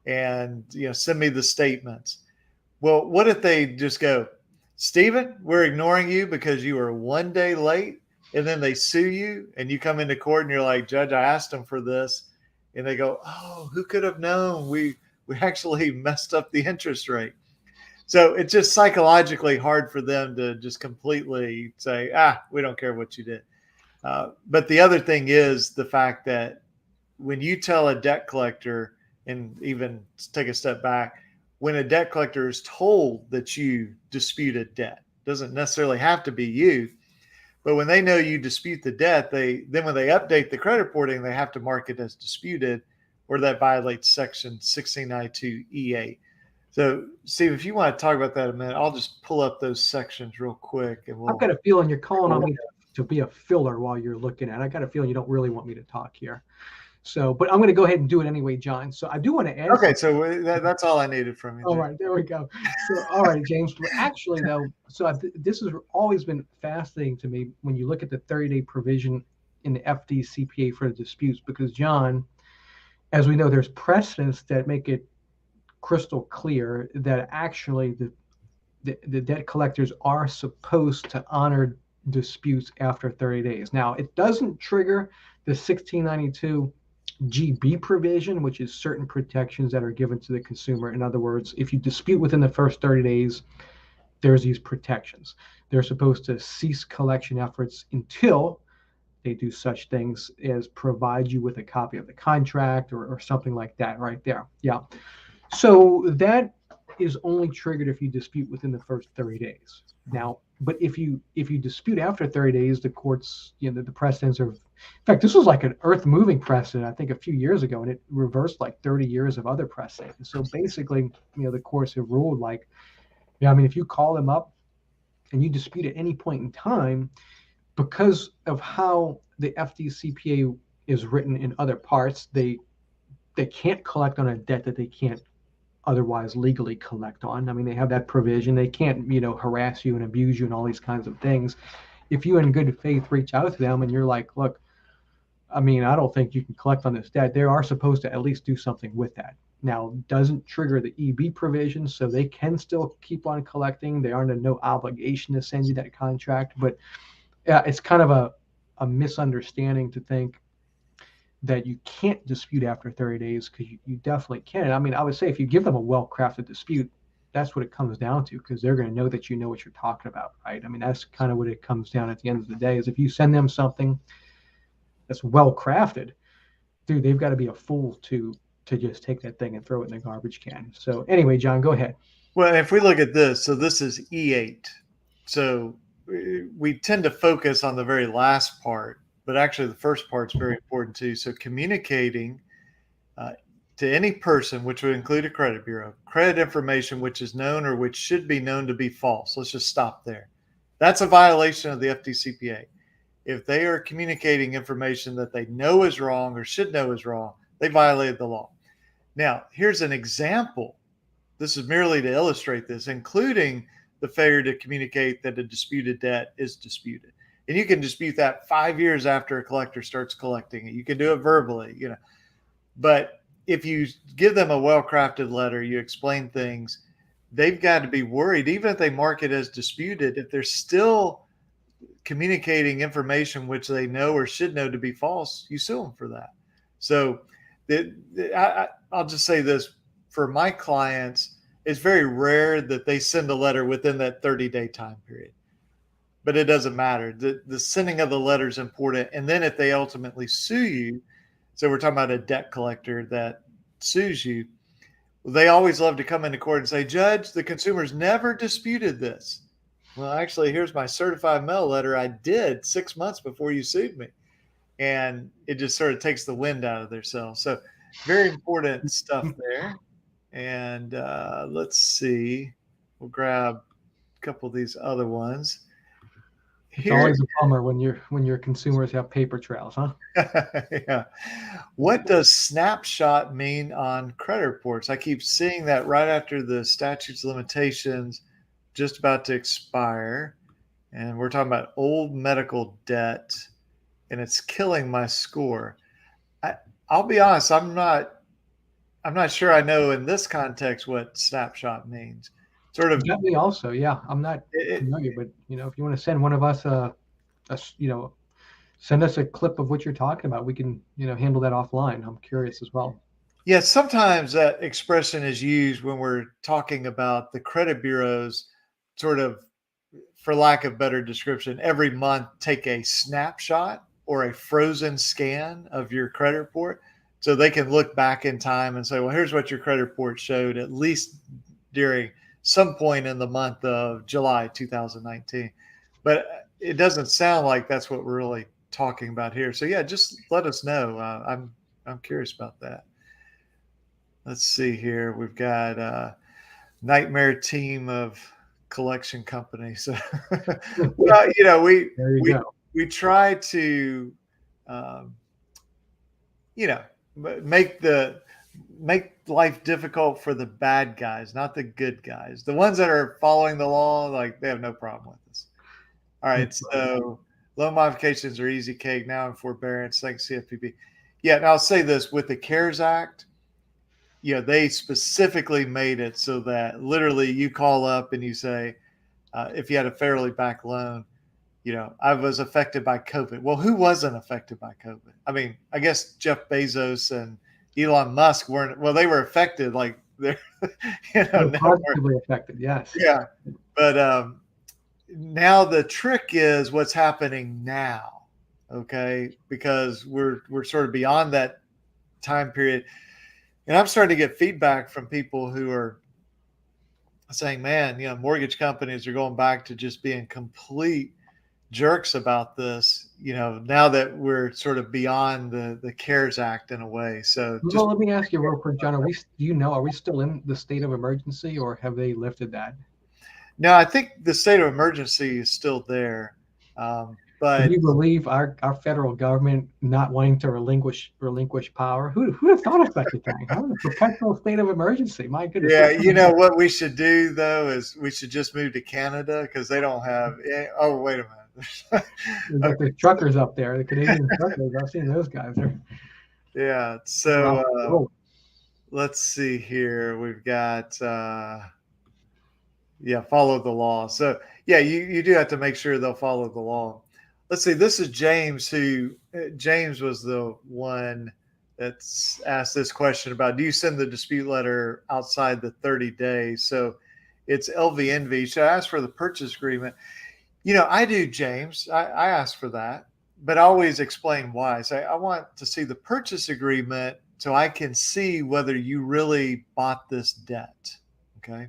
and send me the statements." Well, what if they just go, "Stephen, we're ignoring you because you are one day late," and then they sue you, and you come into court and you're like, "Judge, I asked them for this," and they go, "Oh, who could have known? We actually messed up the interest rate." So it's just psychologically hard for them to just completely say, we don't care what you did. But the other thing is the fact that when you tell a debt collector, and even take a step back, when a debt collector is told that you disputed debt, doesn't necessarily have to be you, but when they know you dispute the debt, when they update the credit reporting, they have to mark it as disputed, or that violates Section 1692E8. So, Steve, if you want to talk about that a minute, I'll just pull up those sections real quick, and I've got a feeling you're calling on me to be a filler while you're looking at it. I got a feeling you don't really want me to talk here. So, but I'm going to go ahead and do it anyway, John. So I do want to add Okay, something. so that's all I needed from you All there. right, there we go. So, all right, James. Well, actually, though, so this has always been fascinating to me when you look at the 30-day provision in the FDCPA for the disputes, because John, as we know, there's precedents that make it crystal clear that actually the debt collectors are supposed to honor disputes after 30 days. Now, it doesn't trigger the 1692 GB provision, which is certain protections that are given to the consumer. In other words, if you dispute within the first 30 days, there's these protections. They're supposed to cease collection efforts until they do such things as provide you with a copy of the contract or something like that right there. Yeah. So that is only triggered if you dispute within the first 30 days. Now, but if you dispute after 30 days, the courts, the precedents are, in fact, this was like an earth moving precedent, I think a few years ago, and it reversed like 30 years of other precedent. And so basically, the courts have ruled like, I mean, if you call them up and you dispute at any point in time, because of how the FDCPA is written in other parts, they can't collect on a debt that they can't otherwise legally collect on. I mean, they have that provision. They can't, harass you and abuse you and all these kinds of things. If you in good faith reach out to them and you're like, look, I mean, I don't think you can collect on this debt, they are supposed to at least do something with that. Now, doesn't trigger the EB provision, so they can still keep on collecting. They are under no obligation to send you that contract, but it's kind of a misunderstanding to think that you can't dispute after 30 days, because you definitely can. I mean, I would say if you give them a well-crafted dispute, that's what it comes down to, because they're going to know that you know what you're talking about, right? I mean, that's kind of what it comes down at the end of the day, is if you send them something that's well-crafted, dude, they've got to be a fool to just take that thing and throw it in the garbage can. So anyway, John, go ahead. Well, if we look at this, so this is E8. So we tend to focus on the very last part, but actually the first part's very important too. So communicating to any person, which would include a credit bureau, credit information which is known or which should be known to be false. Let's just stop there. That's a violation of the FDCPA. If they are communicating information that they know is wrong or should know is wrong, they violated the law. Now, here's an example. This is merely to illustrate this, including the failure to communicate that a disputed debt is disputed. And you can dispute that 5 years after a collector starts collecting it. You can do it verbally, But if you give them a well-crafted letter, you explain things, they've got to be worried, even if they mark it as disputed, if they're still communicating information which they know or should know to be false, you sue them for that. So I'll just say this, for my clients, it's very rare that they send a letter within that 30-day time period. But it doesn't matter. The sending of the letter is important. And then if they ultimately sue you, so we're talking about a debt collector that sues you, they always love to come into court and say, Judge, the consumer's never disputed this. Well, actually, here's my certified mail letter I did 6 months before you sued me. And it just sort of takes the wind out of their sails. So very important stuff there. And let's see. We'll grab a couple of these other ones. It's always a bummer when your consumers have paper trails, huh? Yeah. What does snapshot mean on credit reports? I keep seeing that right after the statutes of limitations just about to expire. And we're talking about old medical debt, and it's killing my score. I'll be honest, I'm not sure I know in this context what snapshot means. Sort of. Got me also, yeah. I'm not familiar, but if you want to send one of us send us a clip of what you're talking about, we can handle that offline. I'm curious as well. Yeah, sometimes that expression is used when we're talking about the credit bureaus, sort of, for lack of better description, every month take a snapshot or a frozen scan of your credit report, so they can look back in time and say, well, here's what your credit report showed at least during some point in the month of July 2019. But it doesn't sound like that's what we're really talking about here. So yeah, just let us know. I'm curious about that. Let's see here. We've got a nightmare team of collection companies. Well, we try to, make life difficult for the bad guys, not the good guys. The ones that are following the law, like they have no problem with this. All right, That's right. so loan modifications are easy cake now in forbearance, thanks CFPB. Yeah, and I'll say this with the CARES Act, they specifically made it so that literally you call up and you say, if you had a federally backed loan, I was affected by COVID. Well, who wasn't affected by COVID? I mean, I guess Jeff Bezos and Elon Musk weren't. Well, they were affected, like they're, They're now positively affected. Yes. yeah. But now the trick is what's happening now, okay? Because we're sort of beyond that time period, and I'm starting to get feedback from people who are saying, "Man, mortgage companies are going back to just being complete jerks about this, now that we're sort of beyond the CARES Act in a way." So just Well, let me ask you real quick, John. Are we still in the state of emergency, or have they lifted that? no, I think the state of emergency is still there. Can But you believe our federal government not wanting to relinquish power? Who would have thought of such a thing? Huh? A perpetual state of emergency. My goodness. yeah, what we should do though is we should just move to Canada because they don't have. Oh, wait a minute. We've got Okay. the truckers up there, the Canadian truckers. I've seen those guys. Yeah. They're So off the road. let's see here. We've got follow the law. So yeah, you do have to make sure they'll follow the law. Let's see. This is James, who James was the one that's asked this question about, do you send the dispute letter outside the 30 days? So it's LVNV. Should I ask for the purchase agreement? I do, James. I ask for that, but I always explain why. So I want to see the purchase agreement so I can see whether you really bought this debt. Okay.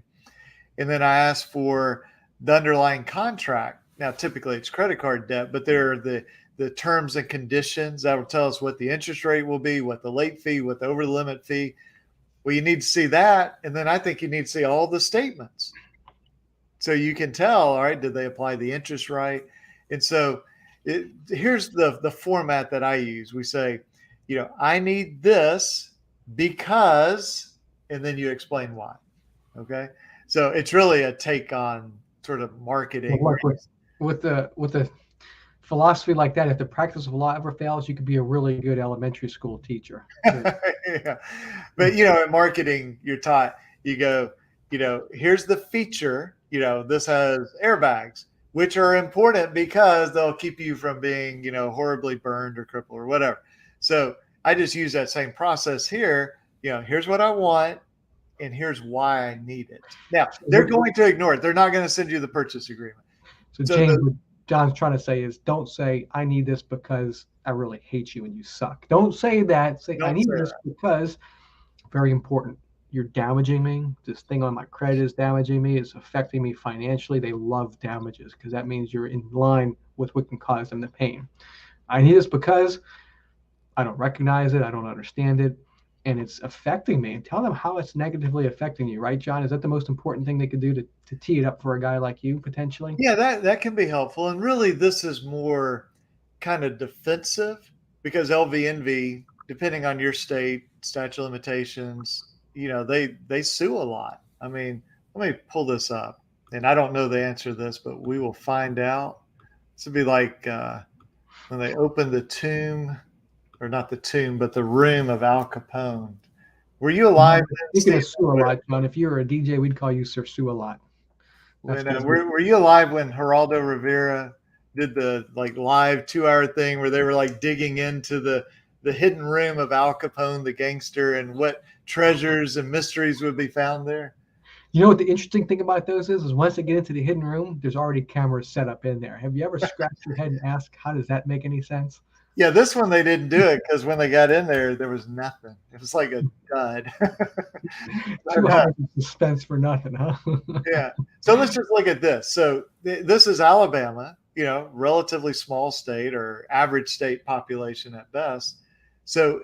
And then I ask for the underlying contract. Now, typically it's credit card debt, but there are the terms and conditions that will tell us what the interest rate will be, what the late fee, what the over the limit fee. Well, you need to see that. And then I think you need to see all the statements. So you can tell, all right, did they apply the interest right? And so here's the format that I use. We say, I need this because, and then you explain why. Okay. So it's really a take on sort of marketing. Well, look, with the philosophy like that, if the practice of law ever fails, you could be a really good elementary school teacher. Yeah. But in marketing, you're taught, you go, here's the feature, this has airbags, which are important because they'll keep you from being, horribly burned or crippled or whatever. So I just use that same process here. Here's what I want, and here's why I need it. Now, they're going to ignore it. They're not going to send you the purchase agreement. So James, what John's trying to say is, don't say, I need this because I really hate you and you suck. Don't say that. Say, I need this because, very important, you're damaging me. This thing on my credit is damaging me. It's affecting me financially. They love damages because that means you're in line with what can cause them the pain. I need this because I don't recognize it. I don't understand it. And it's affecting me. And tell them how it's negatively affecting you, right, John? Is that the most important thing they could do to tee it up for a guy like you, potentially? Yeah, that can be helpful. And really, this is more kind of defensive because LVNV, depending on your state, statute of limitations, they sue a lot. I mean, let me pull this up. And I don't know the answer to this, but we will find out. This would be like when they opened the tomb, or not the tomb, but the room of Al Capone. Were you alive? Speaking of sue a lot, John, if you were a DJ, we'd call you Sir Sue a lot. Were you alive when Geraldo Rivera did the live 2-hour thing where they were digging into the hidden room of Al Capone, the gangster, and what treasures and mysteries would be found there? You know what the interesting thing about those is once they get into the hidden room, there's already cameras set up in there. Have you ever scratched your head and asked, how does that make any sense? Yeah, this one they didn't do it because when they got in there was nothing. It was like a dud. 2 hours of suspense for nothing, huh? Yeah. So let's just look at this. So this is Alabama, relatively small state or average state population at best. So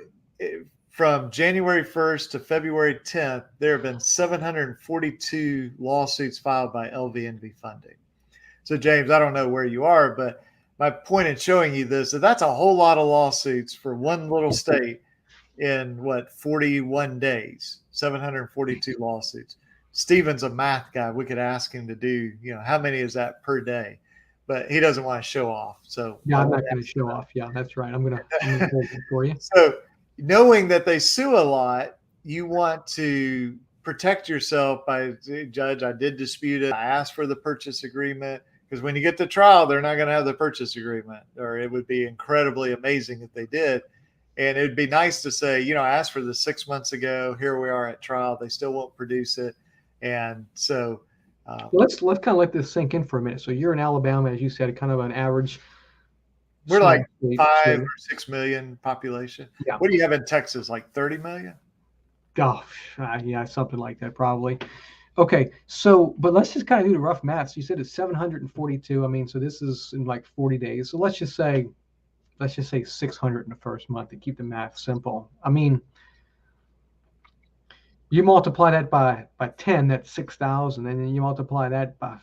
from January 1st to February 10th, there have been 742 lawsuits filed by LVNV funding. So James, I don't know where you are, but my point in showing you this, that's a whole lot of lawsuits for one little state. in what, 41 days, 742 lawsuits. Steven's a math guy. We could ask him to do, how many is that per day? But he doesn't want to show off. So Yeah, I I'm won't not going to ask show off. Yeah, that's right. I'm gonna hold it for you. So knowing that they sue a lot, you want to protect yourself by, Judge, I did dispute it. I asked for the purchase agreement. Because when you get to trial, they're not going to have the purchase agreement, or it would be incredibly amazing if they did. And it'd be nice to say, I asked for this 6 months ago. Here we are at trial. They still won't produce it. And so Let's kind of let this sink in for a minute. So you're in Alabama, as you said, kind of an average. we're small like state. 5 or 6 million population. Yeah. What do you have in Texas? Like 30 million? Oh, yeah, something like that probably. Okay, so but let's just kind of do the rough math. So you said it's 742. I mean, so this is in like 40 days. So let's just say 600 in the first month to keep the math simple. I mean, you multiply that by 10, that's 6,000, and then you multiply that by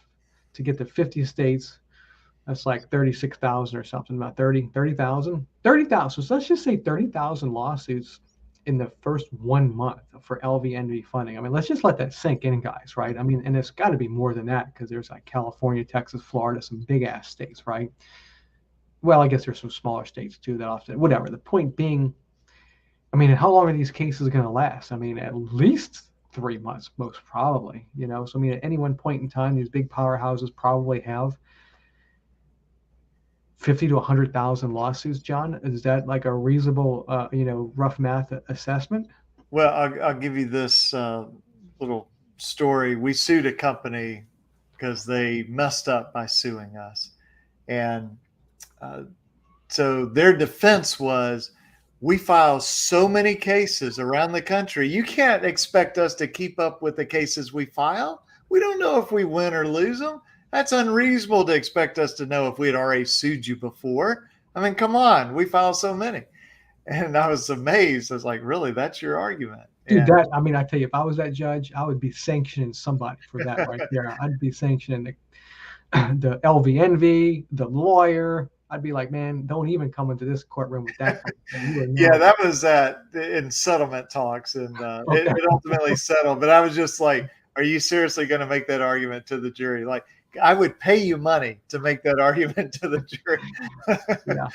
to get to 50 states. That's like 36,000 or something, about 30,000. So let's just say 30,000 lawsuits in the first 1 month for LVNV funding. I mean, let's just let that sink in, guys, right? I mean, and it's got to be more than that because there's like California, Texas, Florida, some big ass states, right? Well, I guess there's some smaller states too that offset. Whatever. The point being, I mean, how long are these cases going to last? I mean, at least 3 months, most probably. So I mean, at any one point in time, these big powerhouses probably have 50 to 100,000 lawsuits. John, is that like a reasonable, rough math assessment? Well, I'll give you this little story. We sued a company because they messed up by suing us. And so their defense was, we file so many cases around the country. You can't expect us to keep up with the cases we file. We don't know if we win or lose them. That's unreasonable to expect us to know if we had already sued you before. I mean, come on, we file so many. And I was amazed. I was like, really, that's your argument? Dude, I mean, I tell you, if I was that judge, I would be sanctioning somebody for that right there. I'd be sanctioning the LVNV, the lawyer. I'd be like, man, don't even come into this courtroom with that. Yeah, that was in settlement talks, and Okay. it ultimately settled. But I was just like, are you seriously going to make that argument to the jury? Like, I would pay you money to make that argument to the jury. Yeah.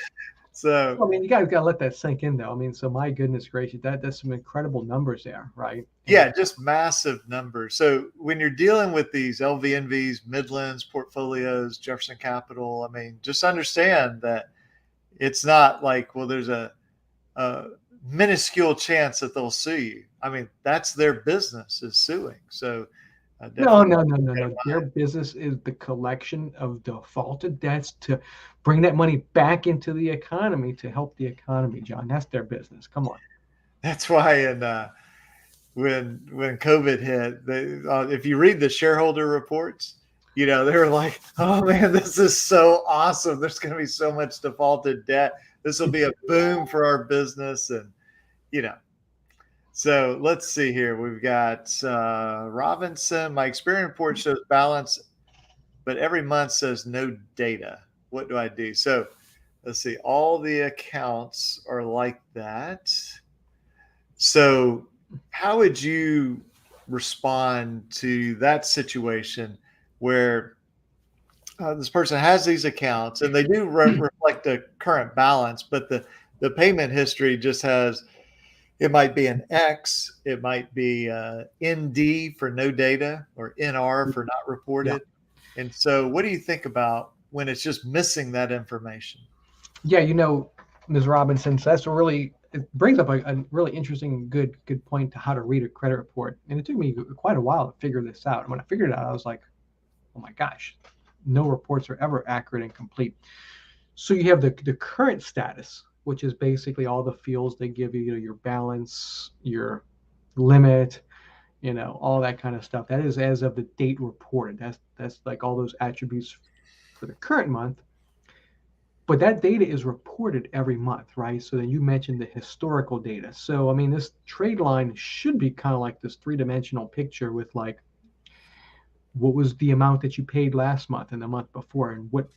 So, I mean, you guys got to let that sink in, though. I mean, so my goodness gracious, that's some incredible numbers there, right? Yeah, just massive numbers. So when you're dealing with these LVNVs, Midlands portfolios, Jefferson Capital, I mean, just understand that it's not like, well, there's a minuscule chance that they'll sue you. I mean, that's their business, is suing. So No. Their business is the collection of defaulted debts to bring that money back into the economy to help the economy, John. That's their business. Come on. That's why when COVID hit, if you read the shareholder reports, they were like, oh man, this is so awesome. There's going to be so much defaulted debt. This will be a boom for our business. And, so let's see here. We've got Robinson. My experience report shows balance, but every month says no data. What do I do? So let's see. All the accounts are like that. So how would you respond to that situation where this person has these accounts and they do reflect the current balance, but the payment history just has, it might be an X, it might be ND for no data, or NR for not reported. Yeah. And so what do you think about when it's just missing that information? Yeah, Ms. Robinson, so it brings up a really interesting, good point to how to read a credit report. And it took me quite a while to figure this out. And when I figured it out, I was like, oh my gosh, no reports are ever accurate and complete. So you have the current status, which is basically all the fields they give you, your balance, your limit, all that kind of stuff. That is as of the date reported. That's like all those attributes for the current month. But that data is reported every month, right? So then you mentioned the historical data. So, I mean, this trade line should be kind of like this three-dimensional picture with like, what was the amount that you paid last month and the month before, and what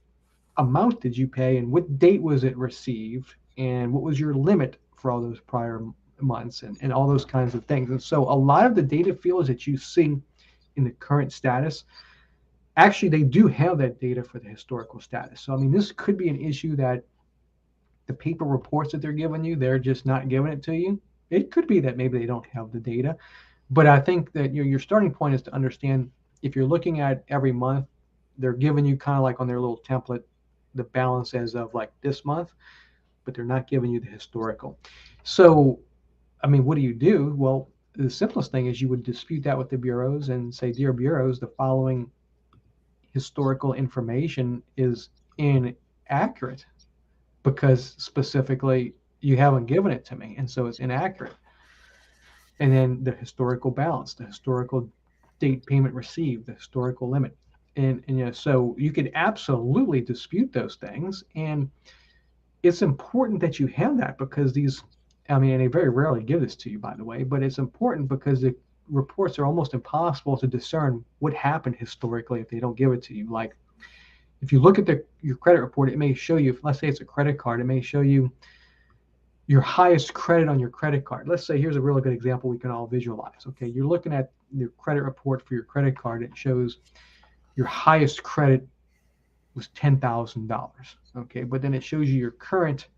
amount did you pay, and what date was it received, and what was your limit for all those prior months and all those kinds of things. And so a lot of the data fields that you see in the current status, actually they do have that data for the historical status. So I mean, this could be an issue that the paper reports that they're giving you, they're just not giving it to you. It could be that maybe they don't have the data, but I think that your starting point is to understand if you're looking at every month, they're giving you kind of like on their little template the balance as of like this month, but they're not giving you the historical. So, I mean, what do you do? Well, the simplest thing is you would dispute that with the bureaus and say, dear bureaus, the following historical information is inaccurate because specifically you haven't given it to me, and so it's inaccurate. And then the historical balance, the historical date payment received, the historical limit. And so you could absolutely dispute those things. And it's important that you have that because these, I mean, and they very rarely give this to you, by the way, but it's important because the reports are almost impossible to discern what happened historically if they don't give it to you. Like if you look at your credit report, it may show you, let's say it's a credit card, it may show you your highest credit on your credit card. Let's say, here's a really good example we can all visualize. Okay, you're looking at your credit report for your credit card. It shows your highest credit was $10,000. Okay, but then it shows you your current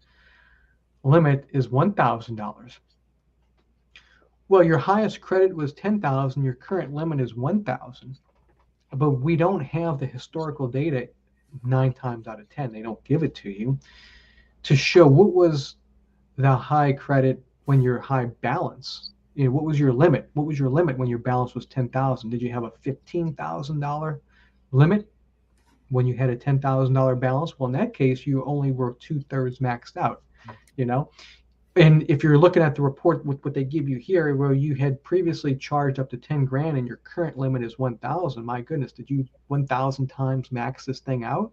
limit is $1,000. Well, your highest credit was $10,000. Your current limit is $1,000. But we don't have the historical data 9 times out of 10. They don't give it to you to show what was the high credit when your high balance. You know, what was your limit? What was your limit when your balance was 10,000? Did you have a $15,000 limit when you had a $10,000 balance? Well, in that case, you only were 2/3 maxed out, you know? And if you're looking at the report with what they give you here, where you had previously charged up to 10 grand and your current limit is 1,000, my goodness, did you 1,000 times max this thing out?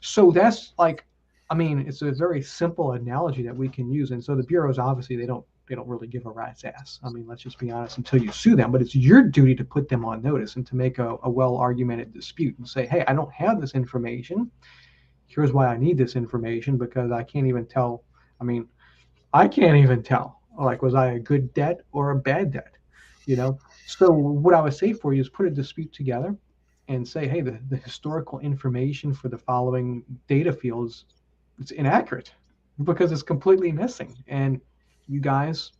So that's like, I mean, it's a very simple analogy that we can use. And so the bureaus, obviously, they don't really give a rat's ass. I mean, let's just be honest, until you sue them. But it's your duty to put them on notice and to make a well-argumented dispute and say, hey, I don't have this information. Here's why I need this information, because I can't even tell. I mean, I can't even tell. Like, was I a good debt or a bad debt? You know? So what I would say for you is put a dispute together and say, hey, the historical information for the following data fields, it's inaccurate because it's completely missing. And you guys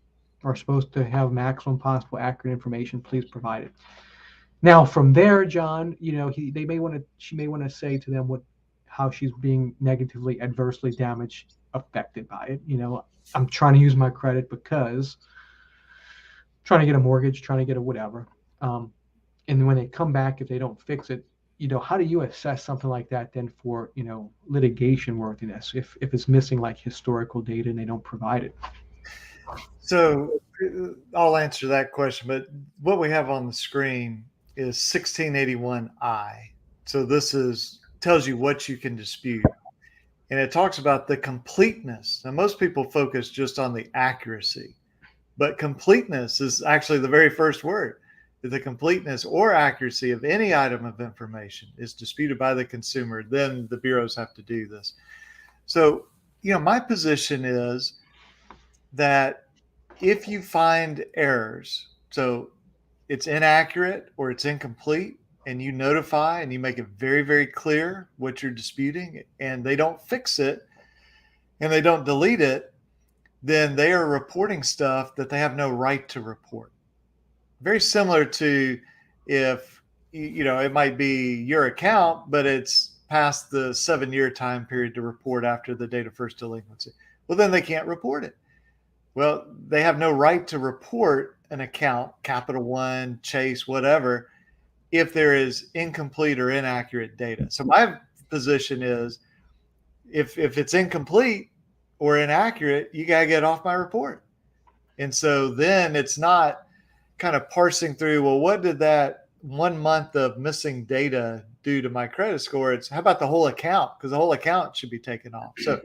are supposed to have maximum possible accurate information. Please provide it. Now, from there, John, you know, she may want to say to them how she's being negatively, adversely damaged, affected by it. You know, I'm trying to use my credit because trying to get a mortgage, trying to get a whatever. And when they come back, if they don't fix it, you know, how do you assess something like that then for, you know, litigation worthiness if it's missing like historical data and they don't provide it? So I'll answer that question, but what we have on the screen is 1681I. So this tells you what you can dispute. And it talks about the completeness. Now, most people focus just on the accuracy, but completeness is actually the very first word. The completeness or accuracy of any item of information is disputed by the consumer, then the bureaus have to do this. So, you know, my position is that if you find errors, so it's inaccurate or it's incomplete, and you notify and you make it very, very clear what you're disputing, and they don't fix it and they don't delete it, then they are reporting stuff that they have no right to report. Very similar to if, you know, it might be your account, but it's past the 7-year time period to report after the date of first delinquency. Well, then they can't report it. Well, they have no right to report an account, Capital One, Chase, whatever, if there is incomplete or inaccurate data. So my position is if it's incomplete or inaccurate, you got to get off my report. And so then it's not kind of parsing through, well, what did that 1 month of missing data do to my credit score? It's how about the whole account? Because the whole account should be taken off. So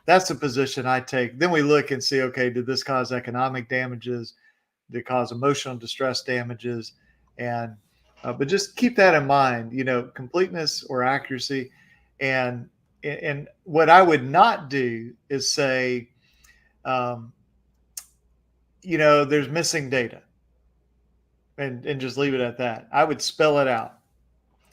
that's the position I take. Then we look and see, okay, did this cause economic damages? Did it cause emotional distress damages? And but just keep that in mind, you know, completeness or accuracy. And what I would not do is say, there's missing data, and just leave it at that. I would spell it out.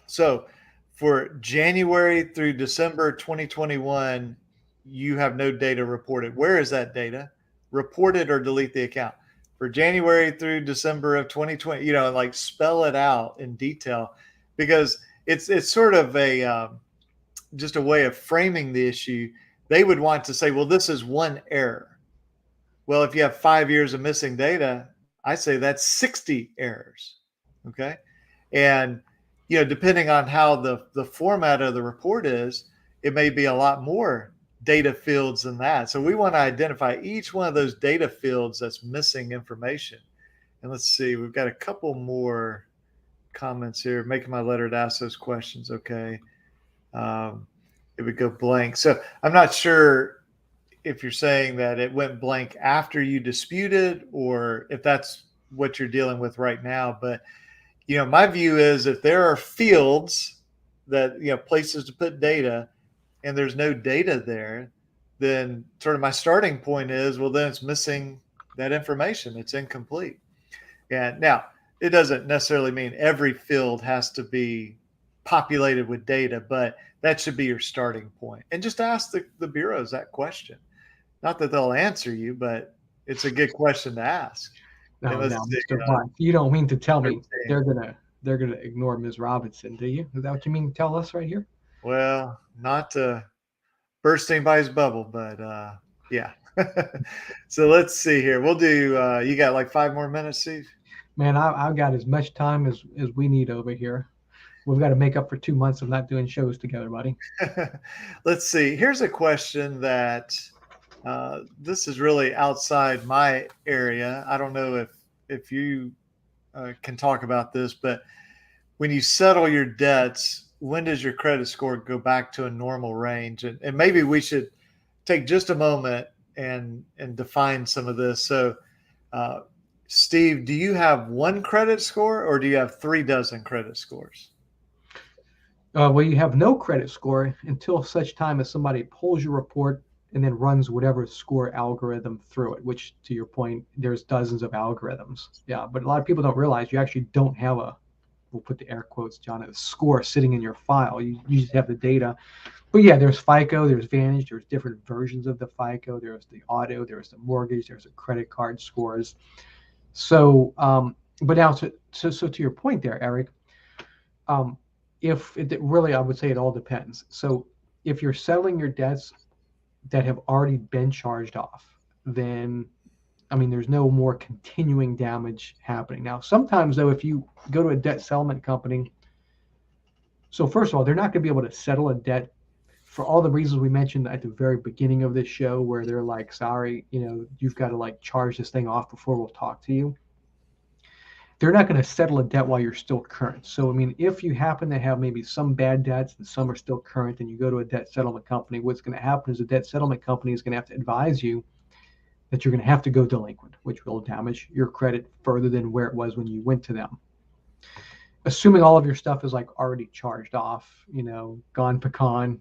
So for January through December 2021, you have no data reported. Where is that data? Report it or delete the account. For January through December of 2020, like spell it out in detail, because it's sort of a just a way of framing the issue. They would want to say, well, this is one error. Well, if you have 5 years of missing data, I say that's 60 errors. Okay. And, depending on how the format of the report is, it may be a lot more data fields than that. So we want to identify each one of those data fields that's missing information. And let's see, we've got a couple more comments here, making my letter to ask those questions. Okay. It would go blank. So I'm not sure if you're saying that it went blank after you disputed, or if that's what you're dealing with right now. But, my view is if there are fields that, places to put data, and there's no data there, then sort of my starting point is, well, then it's missing that information. It's incomplete. And now it doesn't necessarily mean every field has to be populated with data, but that should be your starting point. And just ask the bureaus that question. Not that they'll answer you, but it's a good question to ask. No, Mr. Blunt, you don't mean to tell me they're gonna ignore Ms. Robinson, do you? Is that what you mean to tell us right here? Well, not to burst anybody's bubble, but yeah. So let's see here. We'll do. You got like 5 more minutes, Steve? Man, I've got as much time as we need over here. We've got to make up for 2 months of not doing shows together, buddy. Let's see. Here's a question that this is really outside my area. I don't know if you can talk about this, but when you settle your debts, when does your credit score go back to a normal range? And maybe we should take just a moment and define some of this. So, Steve, do you have one credit score, or do you have 36 credit scores? Well, you have no credit score until such time as somebody pulls your report and then runs whatever score algorithm through it, which, to your point, there's dozens of algorithms. Yeah, but a lot of people don't realize you actually don't have we'll put the air quotes, John, a score sitting in your file. You just have the data. But yeah, there's FICO, there's Vantage, there's different versions of the FICO, there's the auto, there's the mortgage, there's the credit card scores. So, but now to your point there, Eric, if it really, I would say it all depends. So if you're settling your debts that have already been charged off, then, I mean, there's no more continuing damage happening. Now, sometimes, though, if you go to a debt settlement company, so first of all, they're not going to be able to settle a debt for all the reasons we mentioned at the very beginning of this show, where they're like, sorry, you've got to like charge this thing off before we'll talk to you. They're not going to settle a debt while you're still current. So, I mean, if you happen to have maybe some bad debts and some are still current, and you go to a debt settlement company, what's going to happen is the debt settlement company is going to have to advise you that you're going to have to go delinquent, which will damage your credit further than where it was when you went to them. Assuming all of your stuff is like already charged off, gone pecan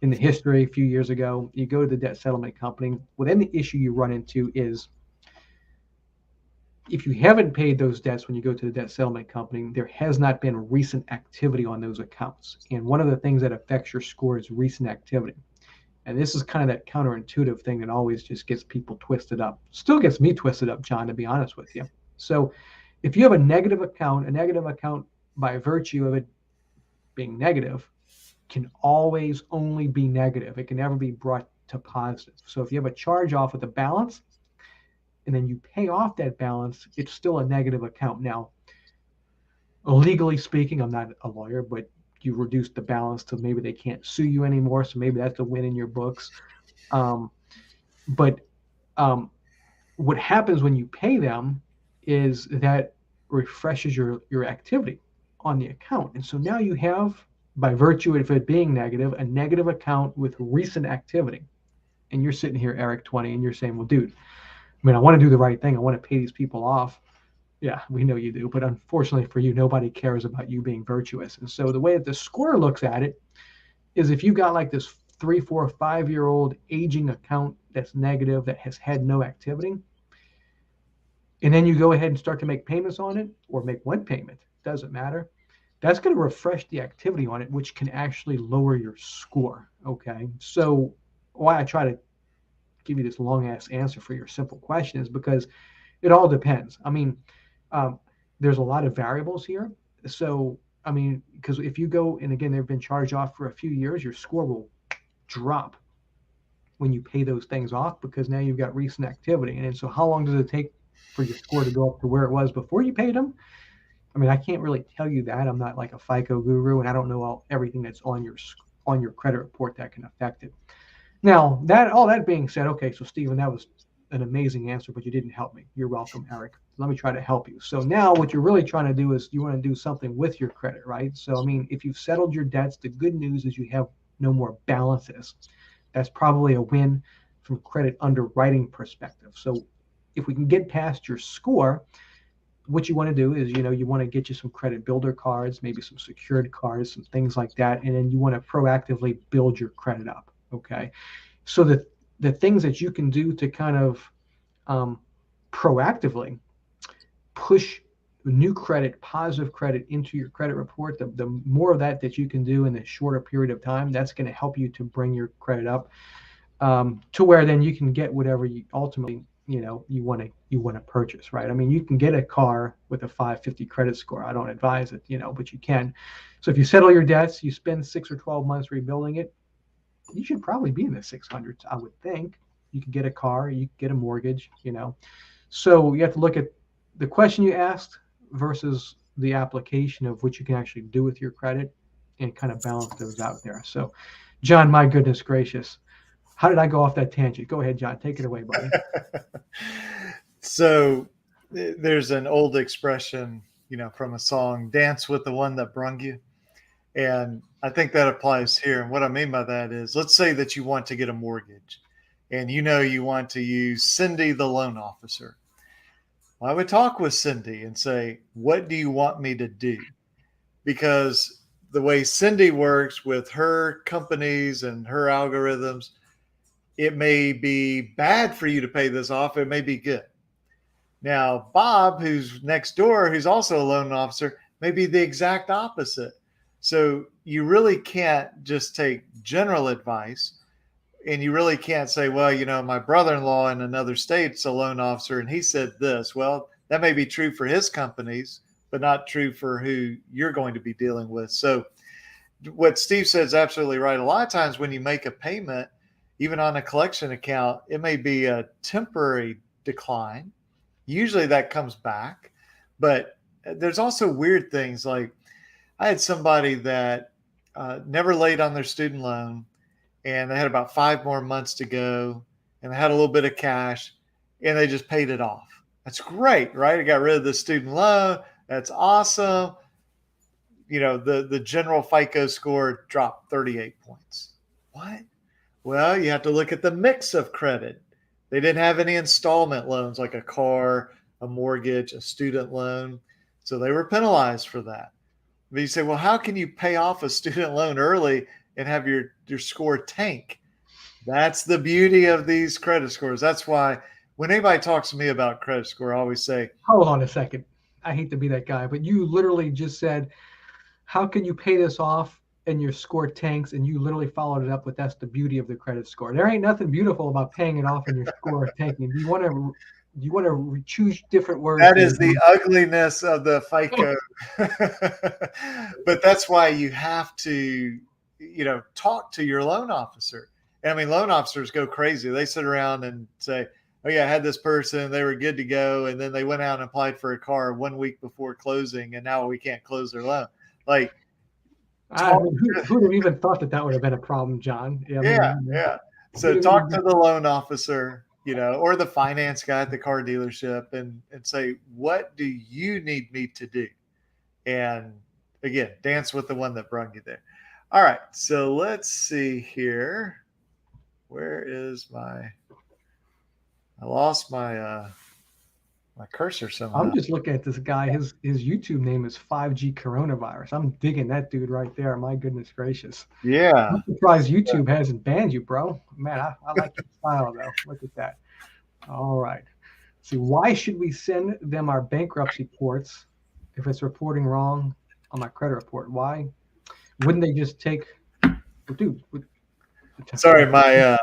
in the history a few years ago, you go to the debt settlement company. Well, then the issue you run into is if you haven't paid those debts when you go to the debt settlement company, there has not been recent activity on those accounts. And one of the things that affects your score is recent activity. And this is kind of that counterintuitive thing that always just gets people twisted up. Still gets me twisted up, John, to be honest with you. So if you have a negative account by virtue of it being negative can always only be negative. It can never be brought to positive. So if you have a charge off with a balance and then you pay off that balance, it's still a negative account. Now, legally speaking, I'm not a lawyer, but you reduce the balance to maybe they can't sue you anymore. So maybe that's a win in your books. But what happens when you pay them is that refreshes your activity on the account. And so now you have, by virtue of it being negative, a negative account with recent activity. And you're sitting here, Eric, 20, and you're saying, well, dude, I mean, I want to do the right thing. I want to pay these people off. Yeah, we know you do. But unfortunately for you, nobody cares about you being virtuous. And so the way that the score looks at it is if you got like this 3, 4, 5-year-old aging account that's negative, that has had no activity, and then you go ahead and start to make payments on it, or make one payment, doesn't matter. That's going to refresh the activity on it, which can actually lower your score. Okay. So why I try to give you this long ass answer for your simple question is because it all depends. I mean, um, there's a lot of variables here. So, I mean, because if you go and again, they've been charged off for a few years, your score will drop when you pay those things off because now you've got recent activity. And so, how long does it take for your score to go up to where it was before you paid them? I mean, I can't really tell you that. I'm not like a FICO guru, and I don't know everything that's on your credit report that can affect it. Now, that all that being said, okay, so Stephen, that was an amazing answer, but you didn't help me. You're welcome, Eric. Let me try to help you. So now what you're really trying to do is you want to do something with your credit, right? So, I mean, if you've settled your debts, the good news is you have no more balances. That's probably a win from credit underwriting perspective. So if we can get past your score, what you want to do is, you want to get you some credit builder cards, maybe some secured cards, some things like that. And then you want to proactively build your credit up. Okay. So the things that you can do to kind of proactively push new credit, positive credit into your credit report, the more of that you can do in a shorter period of time, that's going to help you to bring your credit up to where then you can get whatever you ultimately you want to purchase, right? I mean, you can get a car with a 550 credit score. I don't advise it, but you can. So if you settle your debts, you spend 6 or 12 months rebuilding it, you should probably be in the 600s, I would think. You could get a car, you could get a mortgage, So you have to look at the question you asked versus the application of what you can actually do with your credit and kind of balance those out there. So, John, my goodness gracious. How did I go off that tangent? Go ahead, John. Take it away, buddy. So there's an old expression, from a song, dance with the one that brung you. And I think that applies here. And what I mean by that is, let's say that you want to get a mortgage and you want to use Cindy, the loan officer. Well, I would talk with Cindy and say, what do you want me to do? Because the way Cindy works with her companies and her algorithms, it may be bad for you to pay this off. It may be good. Now, Bob, who's next door, who's also a loan officer, may be the exact opposite. So you really can't just take general advice, and you really can't say, well, my brother-in-law in another state's a loan officer and he said this. Well, that may be true for his companies, but not true for who you're going to be dealing with. So what Steve said is absolutely right. A lot of times when you make a payment, even on a collection account, it may be a temporary decline. Usually that comes back, but there's also weird things. Like I had somebody that never laid on their student loan, and they had about 5 more months to go, and they had a little bit of cash, and they just paid it off. That's great, right? I got rid of the student loan. That's awesome. The general FICO score dropped 38 points. What? Well, you have to look at the mix of credit. They didn't have any installment loans like a car, a mortgage, a student loan. So they were penalized for that. But you say, well, how can you pay off a student loan early and have your score tank? That's the beauty of these credit scores. That's why when anybody talks to me about credit score, I always say, hold on a second. I hate to be that guy, but you literally just said, how can you pay this off and your score tanks? And you literally followed it up with, that's the beauty of the credit score. There ain't nothing beautiful about paying it off and your score tanking. You want to choose different words. That is the ugliness of the FICO. But that's why you have to, talk to your loan officer. I mean, loan officers go crazy. They sit around and say, oh yeah, I had this person, they were good to go. And then they went out and applied for a car 1 week before closing. And now we can't close their loan. Like, who would have even thought that would have been a problem, John? Yeah. So talk to the loan officer, or the finance guy at the car dealership and say, what do you need me to do? And again, dance with the one that brought you there. All right. So let's see here. Where is I lost my cursor somehow. I'm just looking at this guy. His YouTube name is 5G Coronavirus. I'm digging that dude right there. My goodness gracious. Yeah. I'm surprised YouTube hasn't banned you, bro. Man, I like your style though. Look at that. All right. See, why should we send them our bankruptcy reports if it's reporting wrong on my credit report? Why wouldn't they just take, well, dude? Sorry, my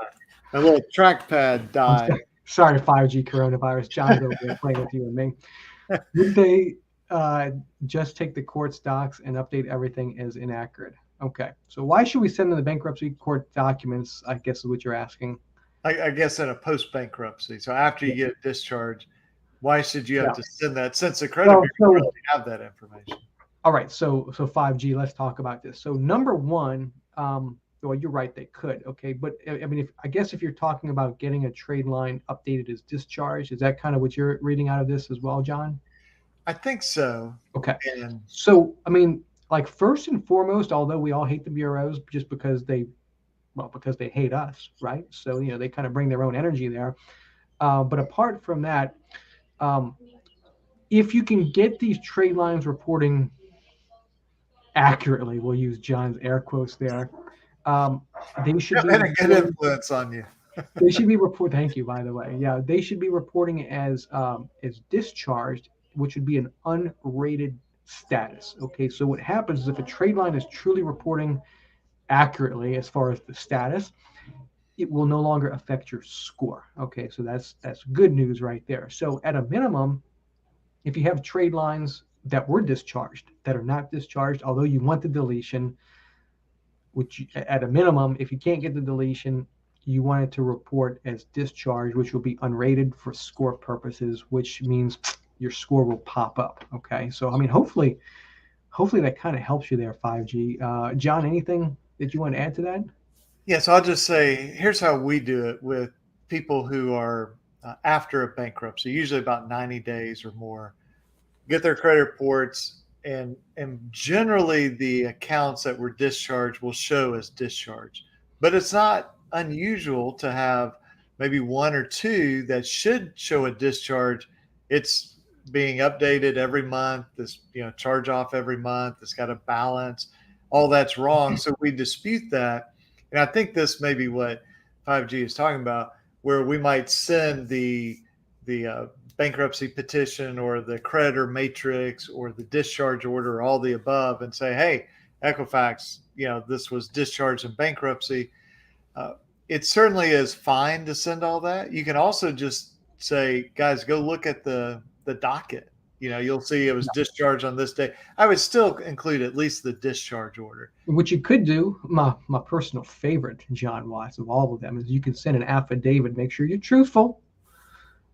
little trackpad died. Sorry, 5G coronavirus. John's over there playing with you and me. Would they just take the court's docs and update everything as inaccurate? Okay. So why should we send them the bankruptcy court documents, I guess is what you're asking. I guess in a post bankruptcy. So after you get discharged, why should you have to send that since the credit bureau really have that information? All right. So 5G, let's talk about this. So number one, well, you're right, they could. Okay. But I mean, I guess if you're talking about getting a trade line updated as discharged, is that kind of what you're reading out of this as well, John? I think so. Okay. And so, I mean, like first and foremost, although we all hate the bureaus just because they hate us, right? So, they kind of bring their own energy there. But apart from that, if you can get these trade lines reporting accurately, we'll use John's air quotes there. They should be a good influence on you. They should be thank you, by the way. Yeah, they should be reporting as discharged, which would be an unrated status. Okay, so what happens is if a trade line is truly reporting accurately as far as the status, it will no longer affect your score. Okay, so that's good news right there. So at a minimum, if you have trade lines that were discharged that are not discharged, although you want the deletion, which at a minimum, if you can't get the deletion, you want it to report as discharged, which will be unrated for score purposes, which means your score will pop up. Okay, so I mean, hopefully that kind of helps you there, 5G. John, anything that you want to add to that? Yeah, so I'll just say, here's how we do it with people who are after a bankruptcy, usually about 90 days or more, get their credit reports, and generally the accounts that were discharged will show as discharged. But it's not unusual to have maybe one or two that should show a discharge. It's being updated every month, this charge off every month, it's got a balance, all that's wrong. So we dispute that. And I think this may be what 5G is talking about, where we might send the bankruptcy petition or the creditor matrix or the discharge order, or all the above, and say, hey, Equifax, this was discharged in bankruptcy. It certainly is fine to send all that. You can also just say, guys, go look at the docket. You'll see it was discharged on this day. I would still include at least the discharge order. What you could do, my personal favorite, John Watts, of all of them, is you can send an affidavit, make sure you're truthful.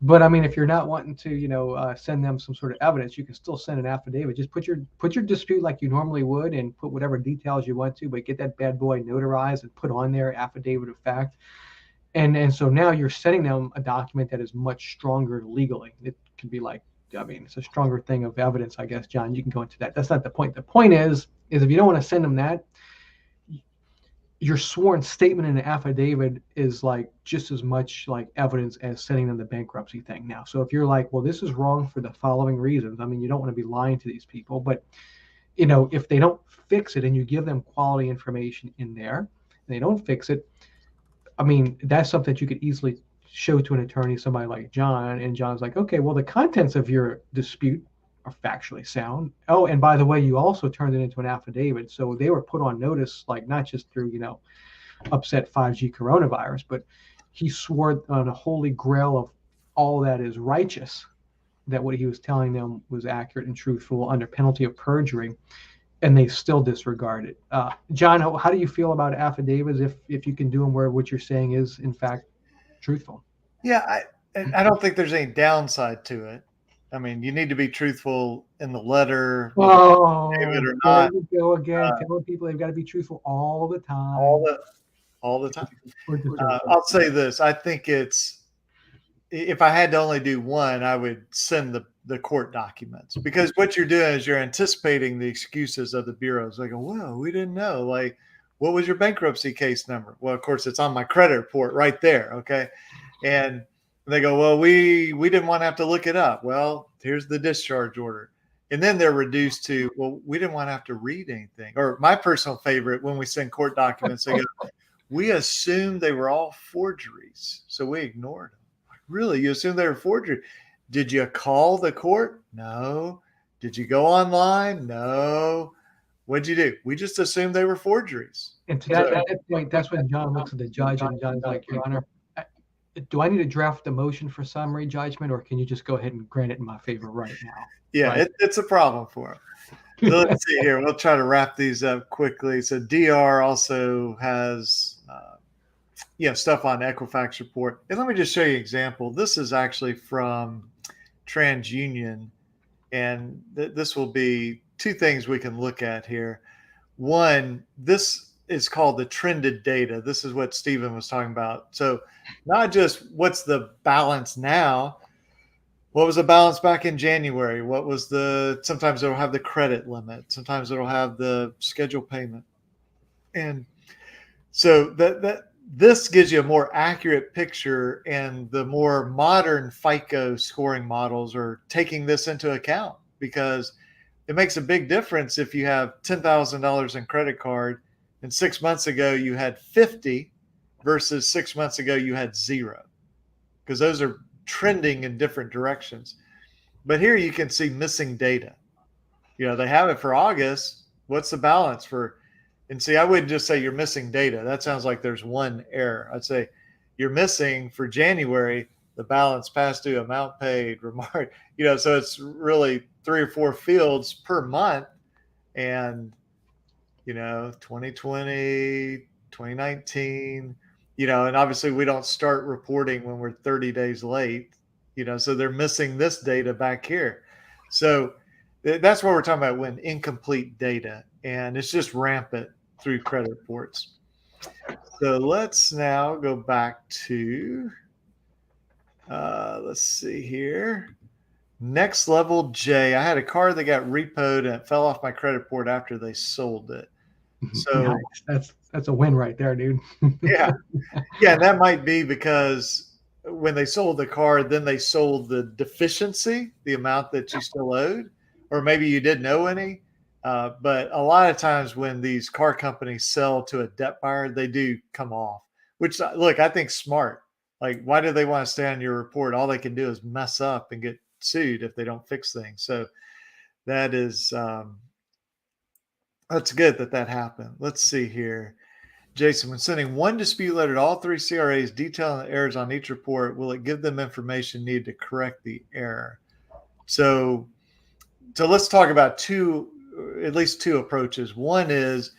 But I mean, if you're not wanting to, send them some sort of evidence, you can still send an affidavit. Just put your dispute like you normally would, and put whatever details you want to, but get that bad boy notarized and put on there affidavit of fact. And so now you're sending them a document that is much stronger legally. It can be like, I mean, it's a stronger thing of evidence, I guess, John. You can go into that. That's not the point. The point is if you don't want to send them that, your sworn statement in an affidavit is like just as much like evidence as sending them the bankruptcy thing now. So if you're like, well, this is wrong for the following reasons, I mean, you don't want to be lying to these people, but if they don't fix it and you give them quality information in there and they don't fix it, I mean, that's something that you could easily show to an attorney, somebody like John, and John's like, okay, well, the contents of your dispute are factually sound. Oh, and by the way, you also turned it into an affidavit. So they were put on notice, like not just through, upset 5G coronavirus, but he swore on a holy grail of all that is righteous, that what he was telling them was accurate and truthful under penalty of perjury, and they still disregard it. John, how do you feel about affidavits if you can do them where what you're saying is, in fact, truthful? Yeah, I don't think there's any downside to it. I mean, you need to be truthful in the letter, David or not. There you go again, telling people they've got to be truthful all the time. All the time. I'll say this. I think if I had to only do one, I would send the court documents, because what you're doing is you're anticipating the excuses of the bureaus. They go, well, we didn't know. Like, what was your bankruptcy case number? Well, of course, it's on my credit report right there. Okay. And they go, well, we didn't want to have to look it up. Well, here's the discharge order. And then they're reduced to, well, we didn't want to have to read anything. Or my personal favorite, when we send court documents, they go, we assumed they were all forgeries, so we ignored them. Like, really? You assumed they were forgery? Did you call the court? No. Did you go online? No. What'd you do? We just assumed they were forgeries. And to So, that point, that's when John looks at the judge, and John's like, Your Honor, do I need to draft a motion for summary judgment, or can you just go ahead and grant it in my favor right now? yeah, Right. it's a problem for them. So let's see here. We'll try to wrap these up quickly. So DR also has stuff on Equifax report. And let me just show you an example. This is actually from TransUnion, and this will be two things we can look at here. One, this is called the trended data. This is what Stephen was talking about. So not just what's the balance now, what was the balance back in January? What was sometimes it'll have the credit limit. Sometimes it'll have the scheduled payment. And so this gives you a more accurate picture, and the more modern FICO scoring models are taking this into account, because it makes a big difference if you have $10,000 in credit card and 6 months ago you had 50 versus 6 months ago you had 0, because those are trending in different directions. But here you can see missing data. They have it for August. What's the balance for? And see, I wouldn't just say you're missing data. That sounds like there's one error. I'd say you're missing for January the balance past due, amount paid, remark. So it's really 3 or 4 fields per month. And 2020, 2019, and obviously we don't start reporting when we're 30 days late, so they're missing this data back here. So that's what we're talking about when incomplete data, and it's just rampant through credit reports. So let's now go back to, let's see here. Next level J. I had a car that got repoed and it fell off my credit report after they sold it. So nice. That's a win right there, dude. yeah, that might be because when they sold the car, then they sold the deficiency, the amount that you still owed, or maybe you didn't owe any. But a lot of times when these car companies sell to a debt buyer, they do come off, which, look, I think smart. Like, why do they want to stay on your report? All they can do is mess up and get sued if they don't fix things. So that is, that's good that happened. Let's see here. Jason, when sending one dispute letter to all 3 CRAs detailing the errors on each report, will it give them information needed to correct the error? So let's talk about at least two approaches. One is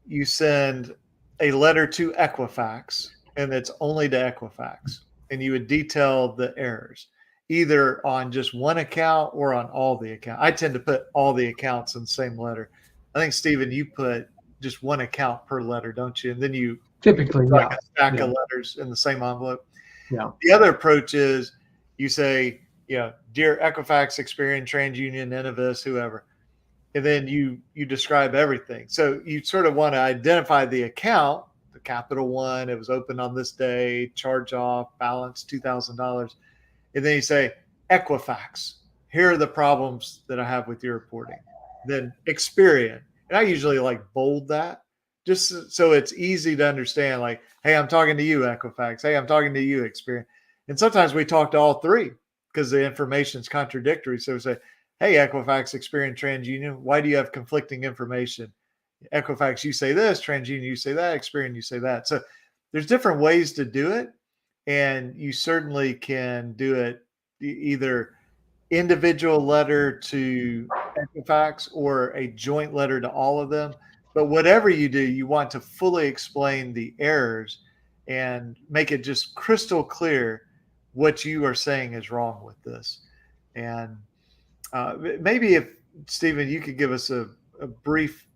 you send a letter to Equifax, and it's only to Equifax, and you would detail the errors, either on just one account or on all the accounts. I tend to put all the accounts in the same letter. I think, Stephen, you put just one account per letter, don't you? And then you typically like a stack of letters in the same envelope. Yeah. The other approach is you say, dear Equifax, Experian, TransUnion, Innovis, whoever, and then you describe everything. So you sort of want to identify the account, the capital one, it was opened on this day, charge off, balance $2,000, and then you say, Equifax, here are the problems that I have with your reporting. Then Experian, and I usually bold that just so it's easy to understand. Like, hey, I'm talking to you, Equifax. Hey, I'm talking to you, Experian. And sometimes we talk to all 3 because the information is contradictory. So we say, hey, Equifax, Experian, TransUnion, why do you have conflicting information? Equifax, you say this, TransUnion, you say that, Experian, you say that. So there's different ways to do it, and you certainly can do it either individual letter to Equifax or a joint letter to all of them. But whatever you do, you want to fully explain the errors and make it just crystal clear what you are saying is wrong with this. And maybe if, Stephen, you could give us a brief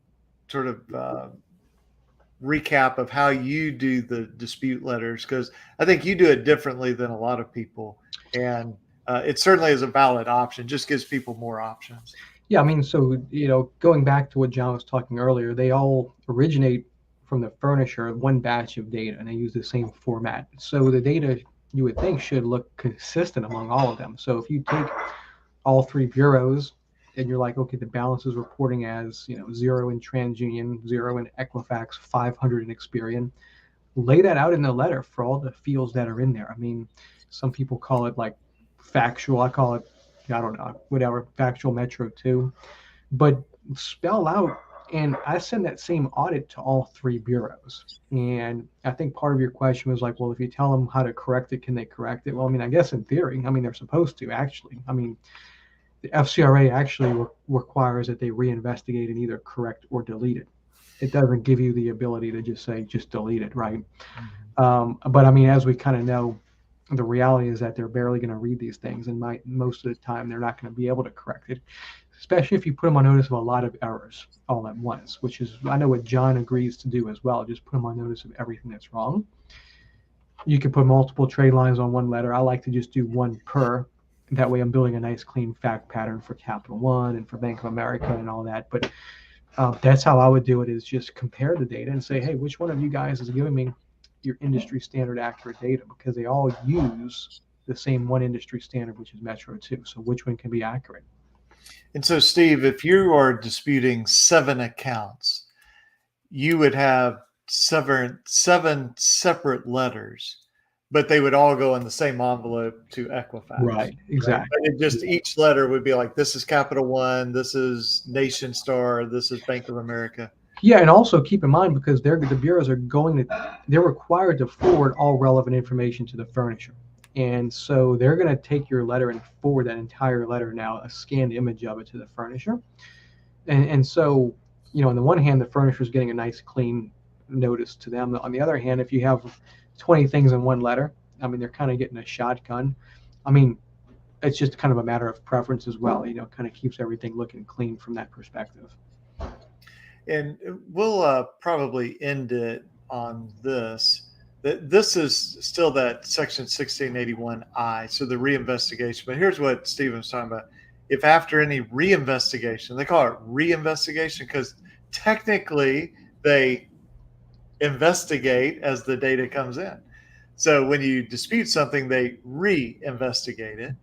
sort of recap of how you do the dispute letters, because I think you do it differently than a lot of people. And it certainly is a valid option, just gives people more options. Yeah, I mean, so, going back to what John was talking earlier, they all originate from the furnisher, one batch of data, and they use the same format. So the data, you would think, should look consistent among all of them. So if you take all 3 bureaus and you're like, okay, the balance is reporting as, 0 in TransUnion, 0 in Equifax, 500 in Experian, lay that out in the letter for all the fields that are in there. I mean, some people call it factual. I call it, I don't know, whatever, factual Metro 2. But spell out, and I send that same audit to all three bureaus. And I think part of your question was like, well, if you tell them how to correct it, can they correct it? Well, I mean, I guess in theory, I mean, they're supposed to actually. I mean, the FCRA actually requires that they reinvestigate and either correct or delete it. It doesn't give you the ability to just say, just delete it, right? But I mean, as we kind of know, the reality is that they're barely going to read these things, and most of the time they're not going to be able to correct it, especially if you put them on notice of a lot of errors all at once, which is, I know what John agrees to do as well, just put them on notice of everything that's wrong. You can put multiple trade lines on one letter. I like to just do one per. That way I'm building a nice clean fact pattern for Capital One and for Bank of America and all that. But that's how I would do it, is just compare the data and say, hey, which one of you guys is giving me your industry standard accurate data? Because they all use the same one industry standard, which is Metro 2. So which one can be accurate? And so, Steve, if you are disputing 7 accounts, you would have seven separate letters, but they would all go in the same envelope to Equifax. Right, exactly. Right? It just each letter would be like, this is Capital One, this is Nation Star, this is Bank of America. Yeah, and also keep in mind, because the bureaus are they're required to forward all relevant information to the furnisher. And so they're going to take your letter and forward that entire letter, now a scanned image of it, to the furnisher. And so, on the one hand, the furnisher is getting a nice clean notice to them. On the other hand, if you have 20 things in one letter, I mean, they're kind of getting a shotgun. I mean, it's just kind of a matter of preference as well. Kind of keeps everything looking clean from that perspective. And we'll probably end it on this. This is still that Section 1681I, so the reinvestigation. But here's what Stephen was talking about. If after any reinvestigation, they call it reinvestigation because technically they investigate as the data comes in. So when you dispute something, they reinvestigate it.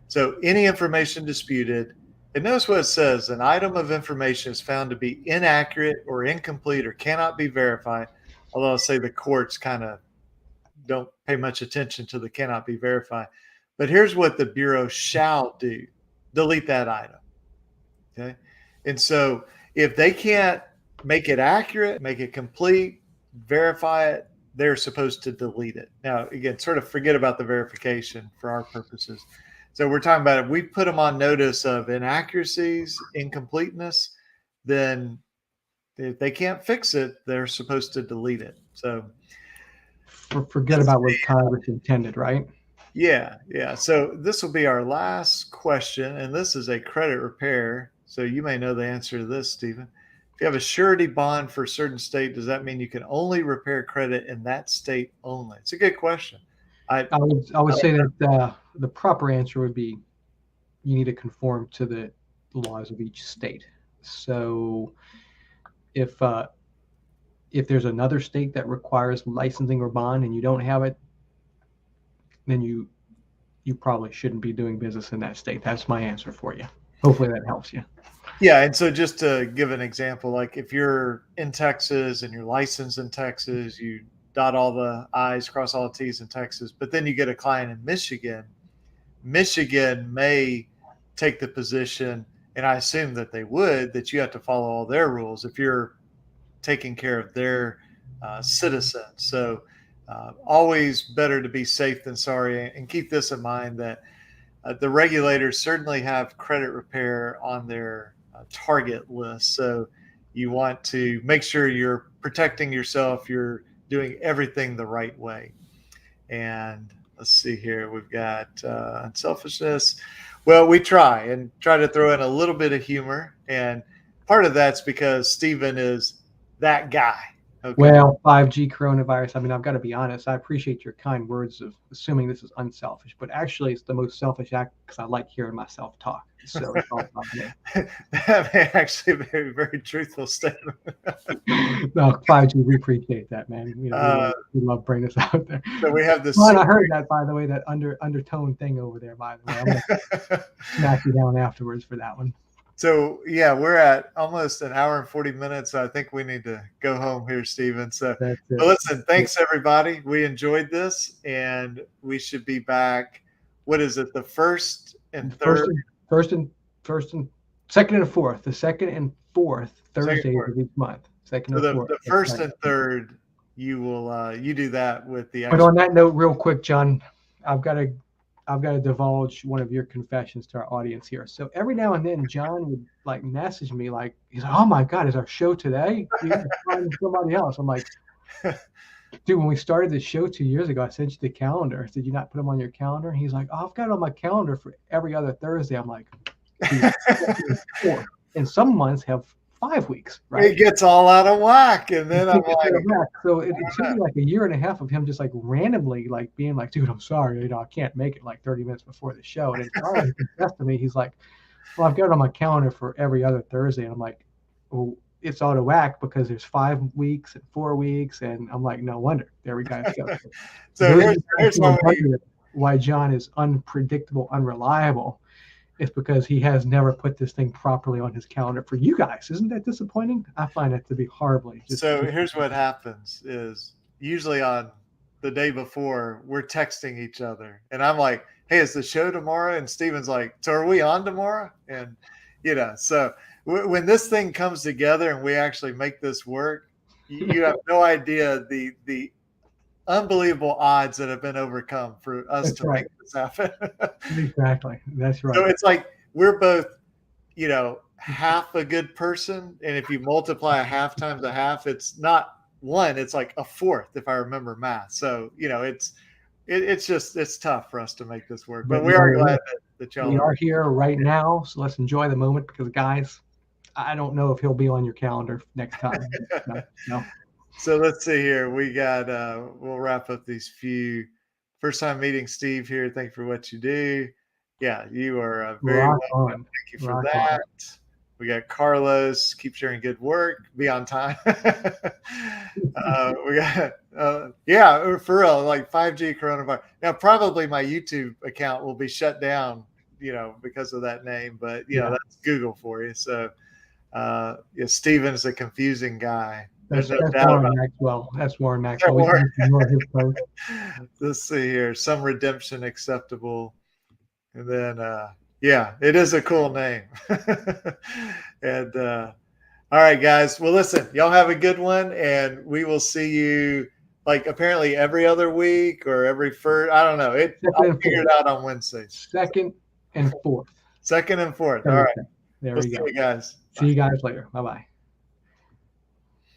So any information disputed, and notice what it says: an item of information is found to be inaccurate or incomplete or cannot be verified. Although I'll say the courts kind of don't pay much attention to the cannot be verified. But here's what the Bureau shall do: delete that item. Okay. And so if they can't make it accurate, make it complete, verify it, they're supposed to delete it. Now, again, sort of forget about the verification for our purposes. So we're talking about if we put them on notice of inaccuracies, incompleteness, then if they can't fix it, they're supposed to delete it. So forget about what Congress intended, right? Yeah. So this will be our last question, and this is a credit repair. So you may know the answer to this, Stephen. If you have a surety bond for a certain state, does that mean you can only repair credit in that state only? It's a good question. I would say that the proper answer would be you need to conform to the laws of each state. So if there's another state that requires licensing or bond and you don't have it, then you probably shouldn't be doing business in that state. That's my answer for you. Hopefully that helps you. Yeah, and so just to give an example, like if you're in Texas and you're licensed in Texas, you dot all the I's, cross all the T's in Texas, but then you get a client in Michigan. Michigan may take the position, and I assume that they would, that you have to follow all their rules if you're taking care of their citizens. So always better to be safe than sorry, and keep this in mind that the regulators certainly have credit repair on their target list. So you want to make sure you're protecting yourself, you're doing everything the right way. And let's see here, we've got unselfishness. Well, we try to throw in a little bit of humor, and part of that's because Stephen is that guy. Okay. Well, 5G coronavirus. I mean, I've got to be honest. I appreciate your kind words of assuming this is unselfish, but actually, it's the most selfish act because I like hearing myself talk. So it's all about me. That may actually be a very truthful statement. No, 5G, we appreciate that, man. We love bringing this out there. So we have this. I heard that, by the way, that undertone thing over there. By the way, I'm gonna smack you down afterwards for that one. So, yeah, we're at almost an hour and 40 minutes. So I think we need to go home here, Stephen. So listen, thanks, everybody. We enjoyed this, and we should be back what is it? The first and First third. and second and fourth. The second and fourth Thursdays of each month. Second So and fourth. the first and third, you will you do that with the. But on that note, real quick, John, I've got to divulge one of your confessions to our audience here. So every now and then, John would like message me like, he's like, "Oh my God, is our show today? You can find somebody else." I'm like, dude, when we started the show 2 years ago, I sent you the calendar. Did you not put them on your calendar? He's like, "Oh, I've got it on my calendar for every other Thursday." I'm like, four. And some months have 5 weeks, right? It gets all out of whack, and then I'm like, so it took me like a year and a half of him just like randomly like being like, "Dude, I'm sorry, I can't make it," like 30 minutes before the show. And then finally he confessed to me, he's like, "Well, I've got it on my calendar for every other Thursday." And I'm like, "Well, it's out of whack because there's 5 weeks and 4 weeks." And I'm like, "No wonder." There we go. So here's why John is unpredictable, unreliable. It's because he has never put this thing properly on his calendar for you guys. Isn't that disappointing? I find it to be horribly. Here's what happens is usually on the day before, we're texting each other. And I'm like, "Hey, is the show tomorrow?" And Steven's like, "So are we on tomorrow?" And, so when this thing comes together and we actually make this work, you have no idea the unbelievable odds that have been overcome for us to make this happen. Exactly. That's right. So it's like we're both, half a good person. And if you multiply a half times a half, it's not one, it's like a fourth, if I remember math. So, it's tough for us to make this work. But we are glad that y'all are here right now. So let's enjoy the moment because, guys, I don't know if he'll be on your calendar next time. No. So let's see here. We got, we'll wrap up these few. First time meeting Steve here. Thank you for what you do. Yeah, you are very welcome. Thank you for that. We got Carlos. Keep sharing good work. Be on time. We got, for real, like 5G coronavirus. Now, probably my YouTube account will be shut down, because of that name. But, that's Google for you. So, Steven's a confusing guy. That's Warren Maxwell. That's Warren Maxwell. Let's see here. Some redemption acceptable. And then, it is a cool name. And all right, guys. Well, listen, y'all have a good one. And we will see you like apparently every other week or every first. I don't know. I'll figure it out on Wednesdays. Second and fourth. All right. There we go. See you guys. See you guys later. Bye-bye.